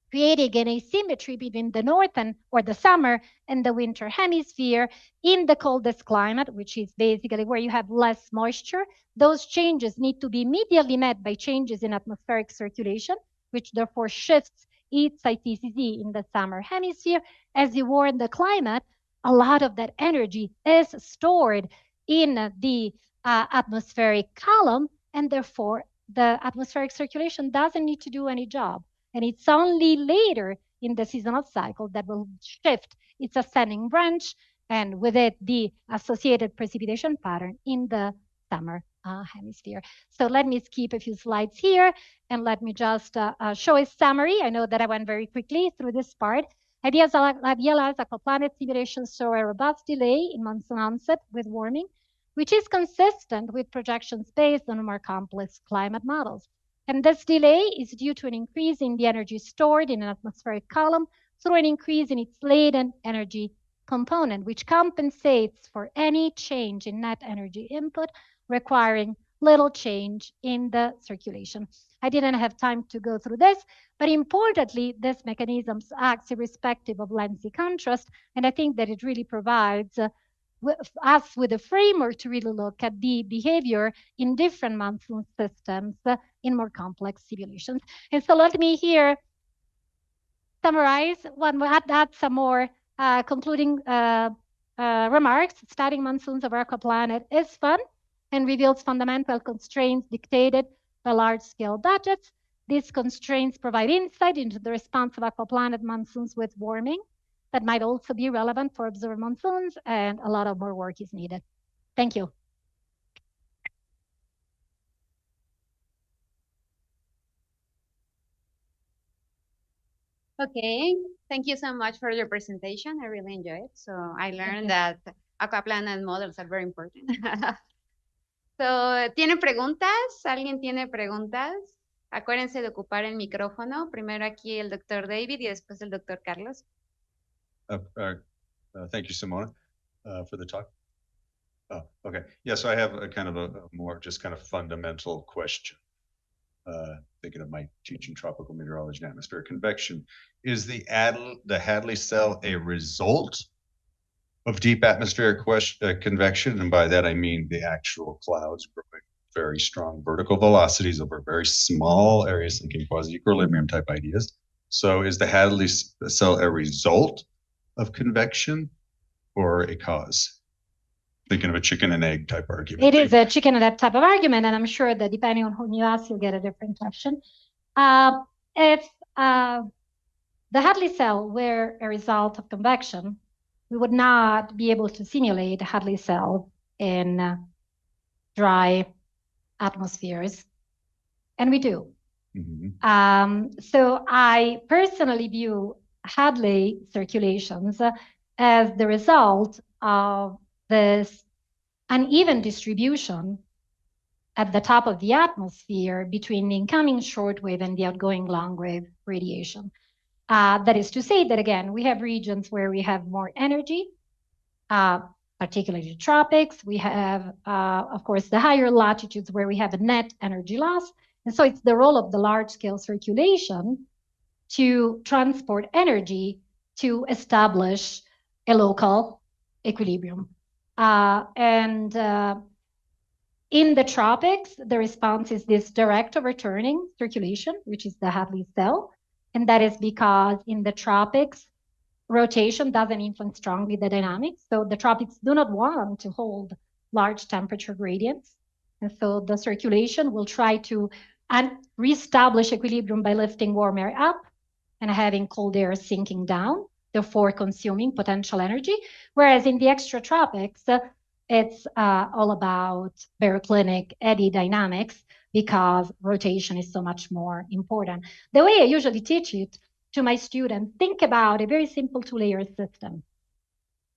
creating an asymmetry between the northern or the summer and the winter hemisphere in the coldest climate, which is basically where you have less moisture. Those changes need to be immediately met by changes in atmospheric circulation, which therefore shifts its ITCZ in the summer hemisphere. As you warm the climate, a lot of that energy is stored in the atmospheric column, and therefore the atmospheric circulation doesn't need to do any job. And it's only later in the seasonal cycle that will shift its ascending branch, and with it the associated precipitation pattern in the summer hemisphere. So let me skip a few slides here and let me just show a summary. I know that I went very quickly through this part. Ideas AQUAPLANET simulations show a robust delay in monsoon onset with warming, which is consistent with projections based on more complex climate models. And this delay is due to an increase in the energy stored in an atmospheric column through an increase in its latent energy component, which compensates for any change in net energy input, requiring little change in the circulation. I didn't have time to go through this, but importantly, this mechanism acts irrespective of lensy contrast, and I think that it really provides us with a framework to really look at the behavior in different monsoon systems in more complex simulations. And so let me here summarize, we add some more concluding remarks. Studying monsoons of our planet is fun and reveals fundamental constraints dictated by large-scale budgets. These constraints provide insight into the response of aquaplanet monsoons with warming that might also be relevant for observed monsoons, and a lot of more work is needed. Thank you. Okay, thank you so much for your presentation. I really enjoyed it. So I learned that AQUAPLANET models are very important. So, ¿tienen preguntas? ¿Alguien tiene preguntas? Acuérdense de ocupar el micrófono. Primero aquí el doctor David y después el doctor Carlos. Thank you, Simona, for the talk. Okay. Yeah, so I have a kind of a more just kind of fundamental question. Thinking of my teaching tropical meteorology and atmospheric convection. Is the Hadley cell a result of deep atmospheric convection? And by that, I mean the actual clouds growing very strong vertical velocities over very small areas, thinking quasi-equilibrium type ideas. So is the Hadley cell a result of convection or a cause? Thinking of a chicken and egg type argument. It is a chicken and egg type of argument, and I'm sure that depending on whom you ask, you'll get a different question. If the Hadley cell were a result of convection, we would not be able to simulate a Hadley cell in dry atmospheres, and we do. Mm-hmm. So I personally view Hadley circulations as the result of this uneven distribution at the top of the atmosphere between the incoming shortwave and the outgoing long-wave radiation. That is to say that, again, we have regions where we have more energy, particularly the tropics. We have, of course, the higher latitudes where we have a net energy loss. And so it's the role of the large-scale circulation to transport energy to establish a local equilibrium. In the tropics, the response is this direct overturning circulation, which is the Hadley cell. And that is because in the tropics, rotation doesn't influence strongly the dynamics. So the tropics do not want to hold large temperature gradients. And so the circulation will try to reestablish equilibrium by lifting warm air up and having cold air sinking down, therefore consuming potential energy. Whereas in the extratropics, it's all about baroclinic eddy dynamics because rotation is so much more important. The way I usually teach it to my students, think about a very simple two-layer system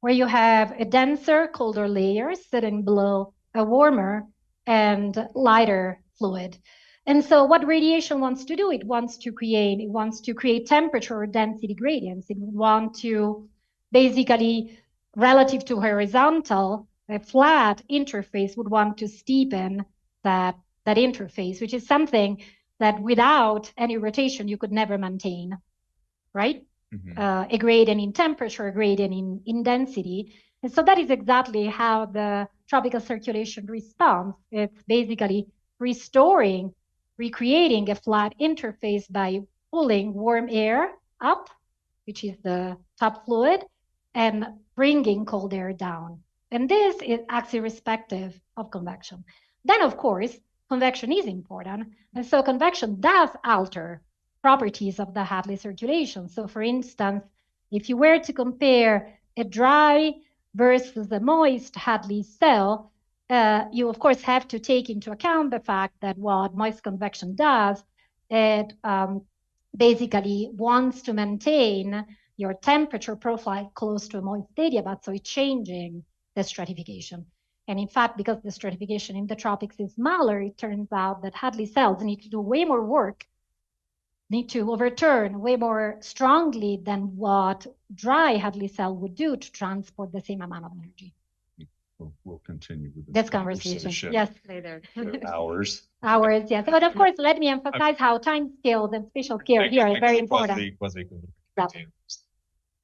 where you have a denser, colder layer sitting below a warmer and lighter fluid. And so what radiation wants to do, it wants to create temperature or density gradients. It wants to basically, relative to horizontal, a flat interface would want to steepen that interface, which is something that without any rotation, you could never maintain, right? Mm-hmm. A gradient in temperature, a gradient in density. And so that is exactly how the tropical circulation responds. It's basically recreating a flat interface by pulling warm air up, which is the top fluid, and bringing cold air down. And this is actually irrespective of convection. Then, of course, convection is important. And so convection does alter properties of the Hadley circulation. So for instance, if you were to compare a dry versus a moist Hadley cell, you of course have to take into account the fact that what moist convection does, it basically wants to maintain your temperature profile close to a moist adiabat, so it's changing the stratification. And in fact, because the stratification in the tropics is smaller, it turns out that Hadley cells need to do way more work, need to overturn way more strongly than what dry Hadley cell would do to transport the same amount of energy. We'll continue with this conversation. Yes, later. Hours. Hours, yes. But of course, let me emphasize how time scales and spatial scale here are very important.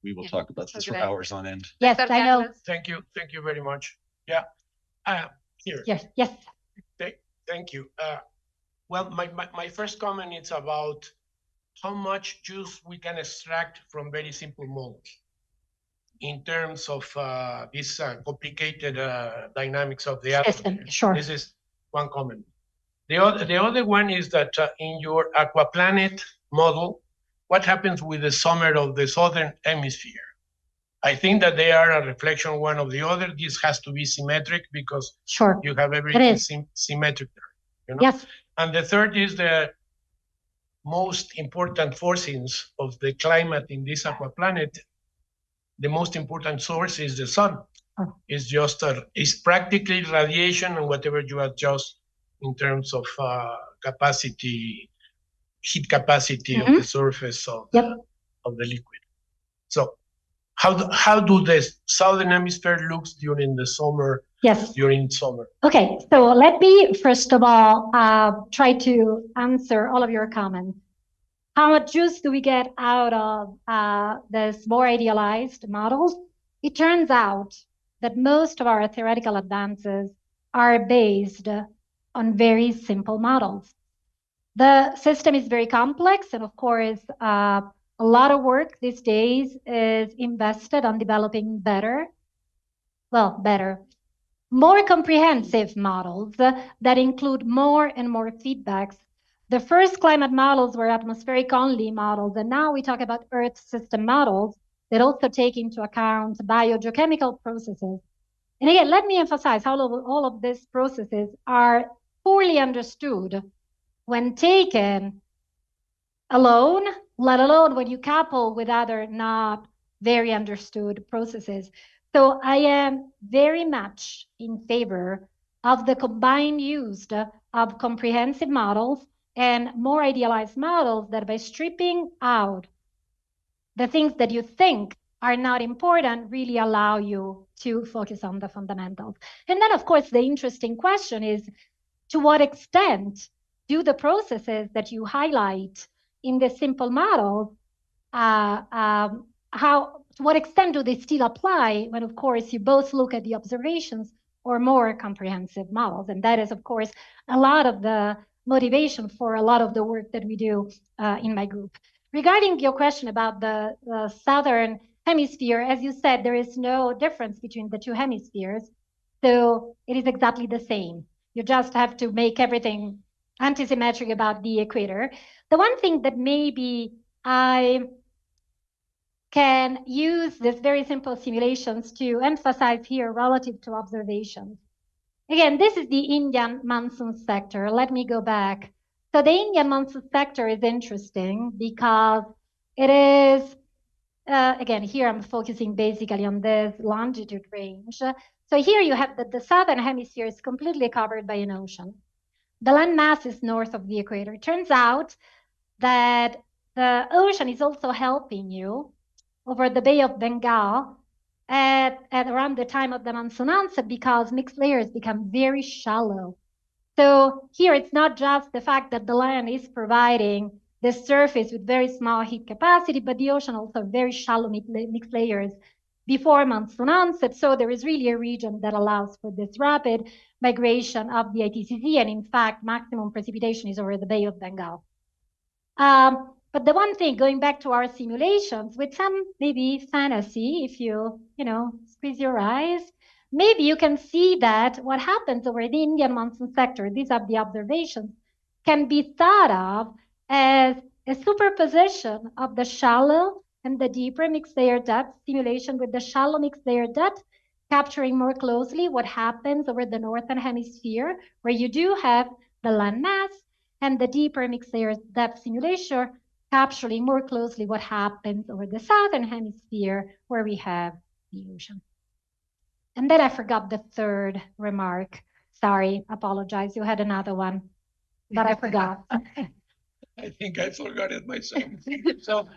We will talk about this for hours on end. Yes, I know. Thank you very much. Yeah, here. Yes. Thank you. Well, my first comment is about how much juice we can extract from very simple models in terms of this complicated dynamics of the atmosphere. Sure. This is one comment. The other one is that in your AQUAPLANET model, what happens with the summer of the southern hemisphere? I think that they are a reflection one of the other. This has to be symmetric because you have everything symmetric there. You know? Yes. And the third is that most important forcings of the climate in this aquaplanet, the most important source is the sun. It's just it's practically radiation and whatever you adjust in terms of capacity, heat capacity of the surface of the liquid. So how do the southern hemisphere looks during the summer? Yes. During summer. Okay, so let me first of all try to answer all of your comments. How much juice do we get out of this more idealized models? It turns out that most of our theoretical advances are based on very simple models. The system is very complex, and of course, a lot of work these days is invested on developing more comprehensive models that include more and more feedbacks. The first climate models were atmospheric only models, and now we talk about Earth system models that also take into account biogeochemical processes. And again, let me emphasize how all of these processes are poorly understood when taken alone, let alone when you couple with other not very understood processes. So I am very much in favor of the combined use of comprehensive models and more idealized models that by stripping out the things that you think are not important really allow you to focus on the fundamentals. And then, of course, the interesting question is, to what extent do the processes that you highlight in the simple models, to what extent do they still apply when, of course, you both look at the observations or more comprehensive models? And that is, of course, a lot of the motivation for a lot of the work that we do in my group. Regarding your question about the southern hemisphere, as you said, there is no difference between the two hemispheres. So it is exactly the same. You just have to make everything anti-symmetric about the equator. The one thing that maybe I can use these very simple simulations to emphasize here relative to observations. Again, this is the Indian monsoon sector. Let me go back. So the Indian monsoon sector is interesting because it is, again, here I'm focusing basically on this longitude range. So here you have that the southern hemisphere is completely covered by an ocean. The land mass is north of the equator. It turns out that the ocean is also helping you over the Bay of Bengal at around the time of the monsoon onset, because mixed layers become very shallow. So here it's not just the fact that the land is providing the surface with very small heat capacity, but the ocean also very shallow mixed layers before monsoon onset. So there is really a region that allows for this rapid migration of the ITCZ, and in fact, maximum precipitation is over the Bay of Bengal. But the one thing, going back to our simulations, with some maybe fantasy, if you squeeze your eyes, maybe you can see that what happens over the Indian monsoon sector, these are the observations, can be thought of as a superposition of the shallow and the deeper mixed layer depth simulation, with the shallow mixed layer depth capturing more closely what happens over the northern hemisphere, where you do have the land mass, and the deeper mixed layer depth simulation capturing more closely what happens over the southern hemisphere, where we have the ocean. And then I forgot the third remark. Sorry, apologize. You had another one, but I forgot. I think I forgot it myself. So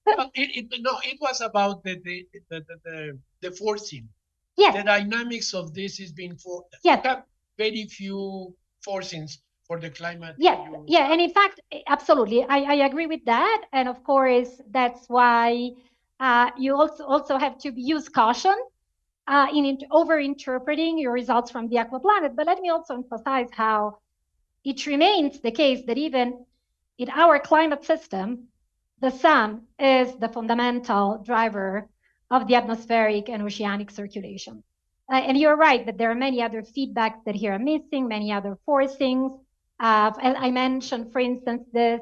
it was about the forcing. Yes. The dynamics of this is being forced. Yes. You have very few forcings for the climate. Yeah, yeah, and in fact, absolutely, I agree with that, and of course that's why you also have to use caution in over-interpreting your results from the AQUAPLANET. But let me also emphasize how it remains the case that even in our climate system, the sun is the fundamental driver of the atmospheric and oceanic circulation. And you're right that there are many other feedbacks that here are missing, many other forcings. I mentioned, for instance, this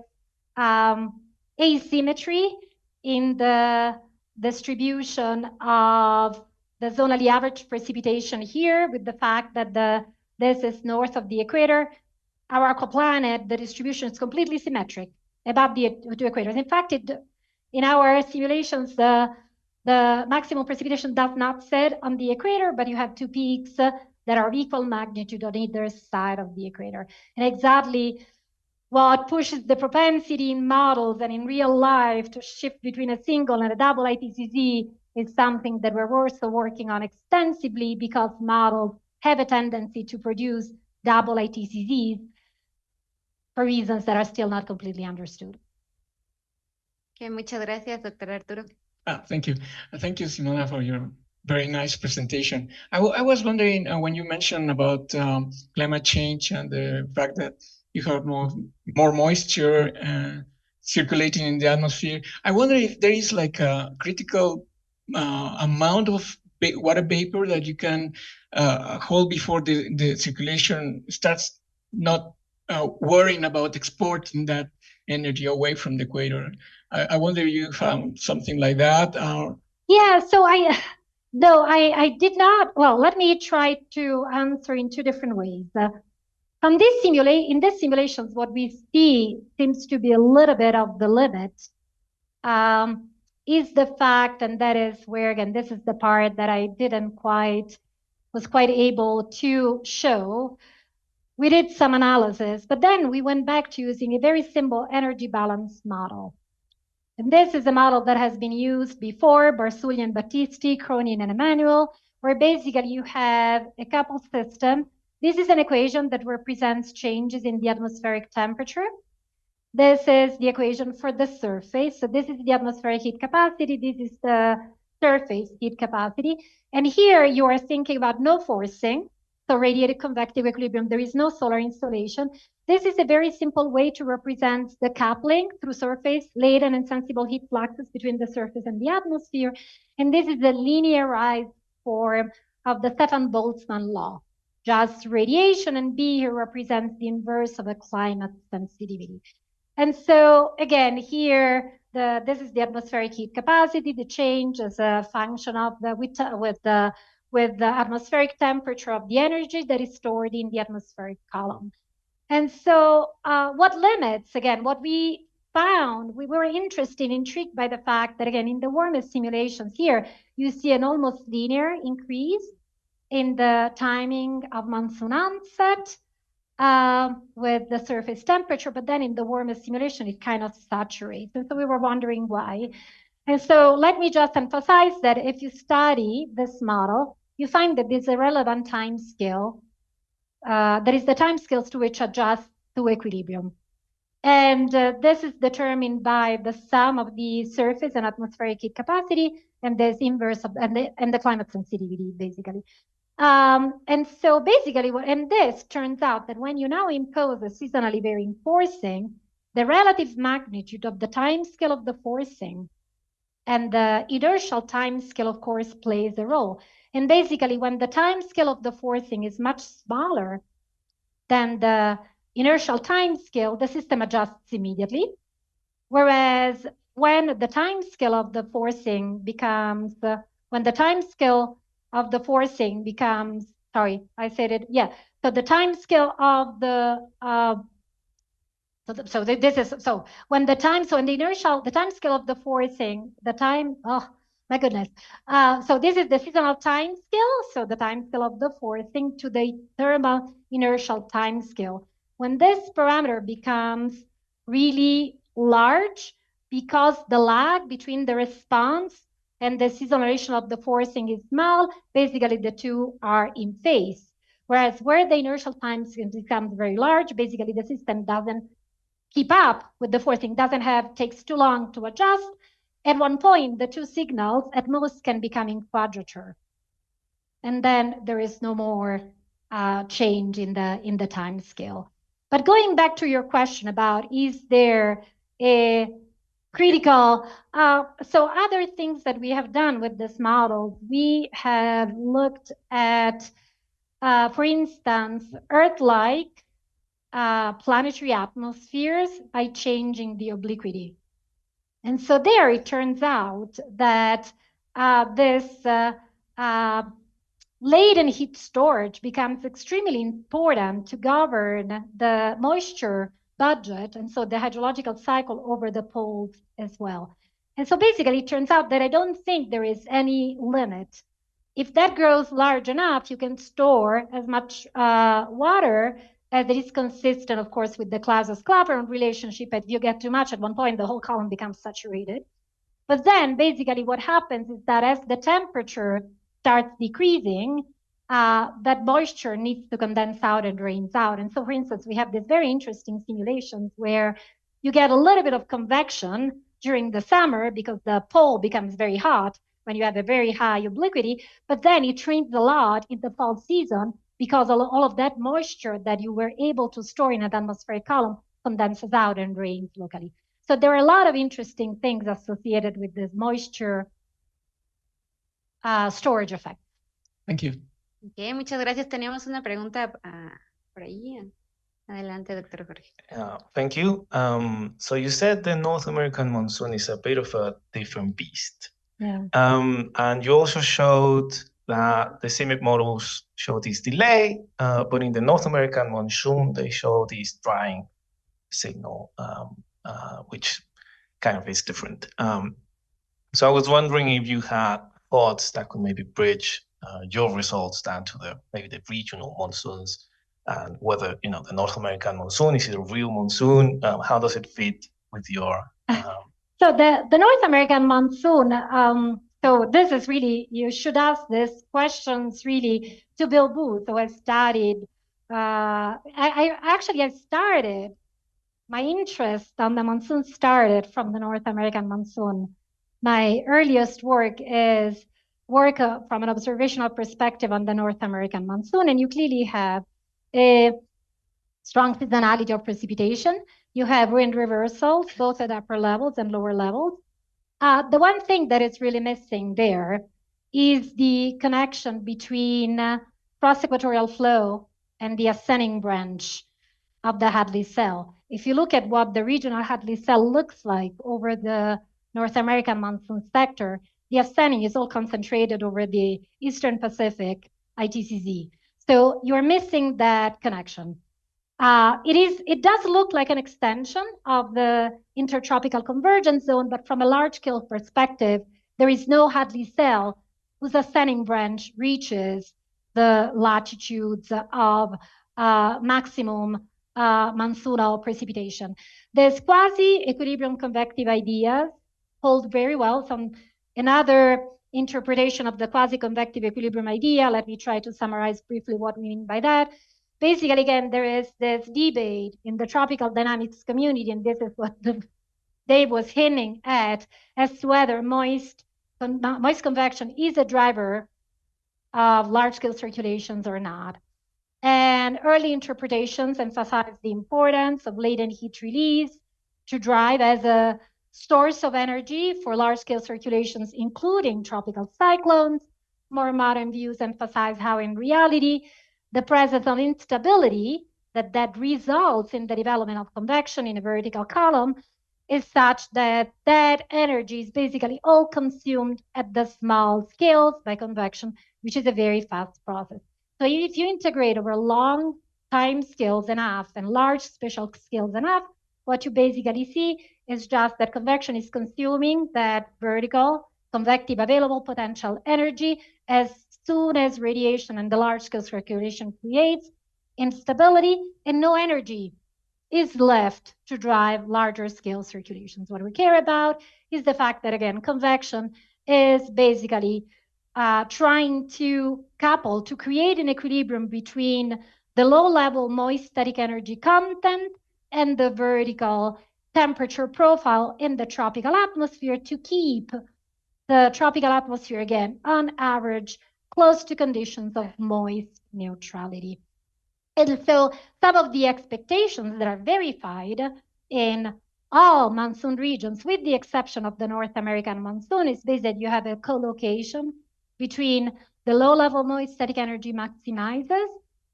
asymmetry in the distribution of the zonally average precipitation here, with the fact that this is north of the equator. Our AQUAPLANET, the distribution is completely symmetric. above the equator. In fact, in our simulations, the maximum precipitation does not sit on the equator, but you have two peaks that are of equal magnitude on either side of the equator. And exactly what pushes the propensity in models and in real life to shift between a single and a double IPCC is something that we're also working on extensively, because models have a tendency to produce double IPCCs for reasons that are still not completely understood. Okay, muchas gracias, Dr. Arturo. Thank you. Thank you, Simona, for your very nice presentation. I was wondering, when you mentioned about climate change and the fact that you have more moisture circulating in the atmosphere, I wonder if there is like a critical amount of water vapor that you can hold before the circulation starts not worrying about exporting that energy away from the equator. I wonder if you found something like that. Yeah, so I did not. Well, let me try to answer in two different ways. In this simulations, what we see seems to be a little bit of the limit, is the fact, and that is where, again, this is the part that I was quite able to show. We did some analysis, but then we went back to using a very simple energy balance model. And this is a model that has been used before, Barsulian, Battisti, Cronin, and Emanuel, where basically you have a coupled system. This is an equation that represents changes in the atmospheric temperature. This is the equation for the surface. So this is the atmospheric heat capacity. This is the surface heat capacity. And here you are thinking about no forcing. So radiated convective equilibrium, there is no solar installation. This is a very simple way to represent the coupling through surface latent and sensible heat fluxes between the surface and the atmosphere. And this is the linearized form of the Stefan-Boltzmann law. Just radiation, and B here represents the inverse of a climate sensitivity. And so again, here, this is the atmospheric heat capacity, the change as a function of with the atmospheric temperature of the energy that is stored in the atmospheric column. And so what limits, again, what we found, we were intrigued by the fact that, again, in the warmest simulations here, you see an almost linear increase in the timing of monsoon onset with the surface temperature, but then in the warmest simulation, it kind of saturates. And so we were wondering why. And so let me just emphasize that if you study this model, you find that there's a relevant time scale. That is the time scales to which adjust to equilibrium. And this is determined by the sum of the surface and atmospheric heat capacity, and this inverse of, and the climate sensitivity, basically. And so basically, and this turns out that when you now impose a seasonally varying forcing, the relative magnitude of the time scale of the forcing and the inertial time scale, of course, plays a role. And basically, when the time scale of the forcing is much smaller than the inertial time scale, the system adjusts immediately. Whereas when the time scale of the forcing becomes, when the time scale of the forcing becomes, sorry, I said it, yeah. So the time scale of the, when the time, so in the inertial, the time scale of the forcing, the time, oh my goodness. So this is the seasonal time scale. So the time scale of the forcing to the thermal inertial time scale. When this parameter becomes really large, because the lag between the response and the seasonal duration of the forcing is small, basically the two are in phase. Whereas where the inertial time scale becomes very large, basically the system doesn't keep up with the forcing, takes too long to adjust. At one point, the two signals at most can become in quadrature. And then there is no more change in the time scale. But going back to your question about, is there a critical, so other things that we have done with this model, we have looked at, for instance, Earth-like planetary atmospheres by changing the obliquity. And so there it turns out that this latent heat storage becomes extremely important to govern the moisture budget, and so the hydrological cycle over the poles as well. And so basically it turns out that I don't think there is any limit. If that grows large enough, you can store as much water as it is consistent, of course, with the Clausius-Clapeyron relationship. If you get too much at one point, the whole column becomes saturated. But then basically what happens is that as the temperature starts decreasing, that moisture needs to condense out and drains out. And so, for instance, we have these very interesting simulations where you get a little bit of convection during the summer because the pole becomes very hot when you have a very high obliquity, but then it rains a lot in the fall season because all of that moisture that you were able to store in an atmospheric column condenses out and drains locally. So there are a lot of interesting things associated with this moisture storage effect. Thank you. Okay, muchas gracias. Tenemos una pregunta por ahí. Adelante, doctor Jorge. Thank you. So you said the North American monsoon is a bit of a different beast. Yeah. And you also showed that the CIMIC models show this delay, but in the North American monsoon, they show this drying signal, which kind of is different. So I was wondering if you had thoughts that could maybe bridge your results down to maybe the regional monsoons, and whether, you know, the North American monsoon, is it a real monsoon? How does it fit with your... So the North American monsoon, so this is really, you should ask these questions really to Bill Booth. So I studied, I started, my interest on the monsoon started from the North American monsoon. My earliest work is work from an observational perspective on the North American monsoon, and you clearly have a strong seasonality of precipitation. You have wind reversals, both at upper levels and lower levels. The one thing that is really missing there is the connection between cross-equatorial flow and the ascending branch of the Hadley cell. If you look at what the regional Hadley cell looks like over the North American monsoon sector, the ascending is all concentrated over the Eastern Pacific ITCZ. So you're missing that connection. It does look like an extension of the intertropical convergence zone, but from a large scale perspective, there is no Hadley cell whose ascending branch reaches the latitudes of maximum monsoonal precipitation. These quasi-equilibrium convective ideas hold very well. Another interpretation of the quasi-convective equilibrium idea, let me try to summarize briefly what we mean by that. Basically, again, there is this debate in the tropical dynamics community, and this is what Dave was hinting at, as to whether moist convection is a driver of large-scale circulations or not. And early interpretations emphasize the importance of latent heat release to drive as a source of energy for large-scale circulations, including tropical cyclones. More modern views emphasize how, in reality, the presence of instability that results in the development of convection in a vertical column is such that that energy is basically all consumed at the small scales by convection, which is a very fast process. So if you integrate over long time scales enough and large spatial scales enough, what you basically see is just that convection is consuming that vertical convective available potential energy as soon as radiation and the large-scale circulation creates instability, and no energy is left to drive larger scale circulations. What we care about is the fact that, again, convection is basically trying to couple, to create an equilibrium between the low-level moist static energy content and the vertical temperature profile in the tropical atmosphere to keep the tropical atmosphere, again, on average, close to conditions of moist neutrality. And so some of the expectations that are verified in all monsoon regions, with the exception of the North American monsoon, is based that you have a co-location between the low-level moist static energy maximizes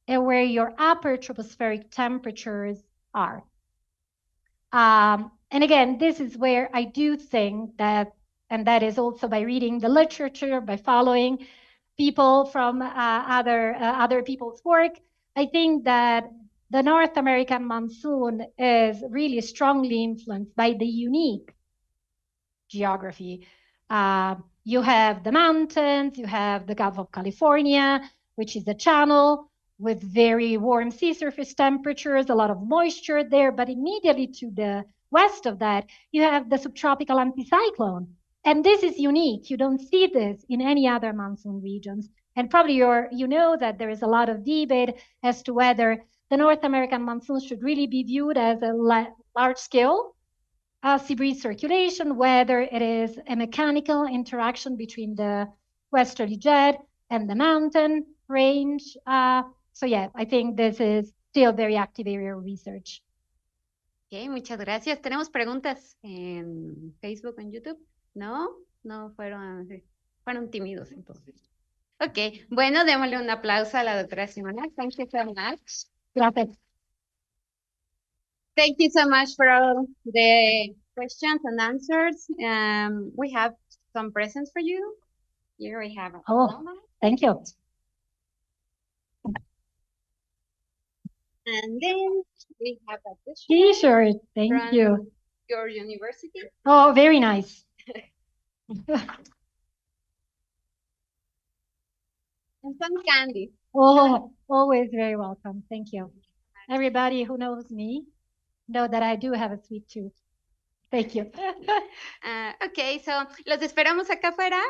and where your upper tropospheric temperatures are. And again, this is where I do think that, and that is also by reading the literature, by following people from other people's work, I think that the North American monsoon is really strongly influenced by the unique geography. You have the mountains, you have the Gulf of California, which is a channel with very warm sea surface temperatures, a lot of moisture there, but immediately to the west of that, you have the subtropical anticyclone. And this is unique. You don't see this in any other monsoon regions. And probably you know that there is a lot of debate as to whether the North American monsoon should really be viewed as a large-scale sea breeze circulation, whether it is a mechanical interaction between the westerly jet and the mountain range. So yeah, I think this is still very active area of research. Ok, muchas gracias. ¿Tenemos preguntas en Facebook o en YouTube? ¿No? No fueron tímidos entonces. Ok, bueno, démosle un aplauso a la doctora Simona. Thank you so much. Gracias. Thank you so much for all the questions and answers. We have some presents for you. Here we have a diploma. Thank you. And then we have a T-shirt. Thank you. Your university. Oh, very nice. And some candy. Oh, always very welcome. Thank you. Everybody who knows me know that I do have a sweet tooth. Thank you. Okay, so los esperamos acá afuera.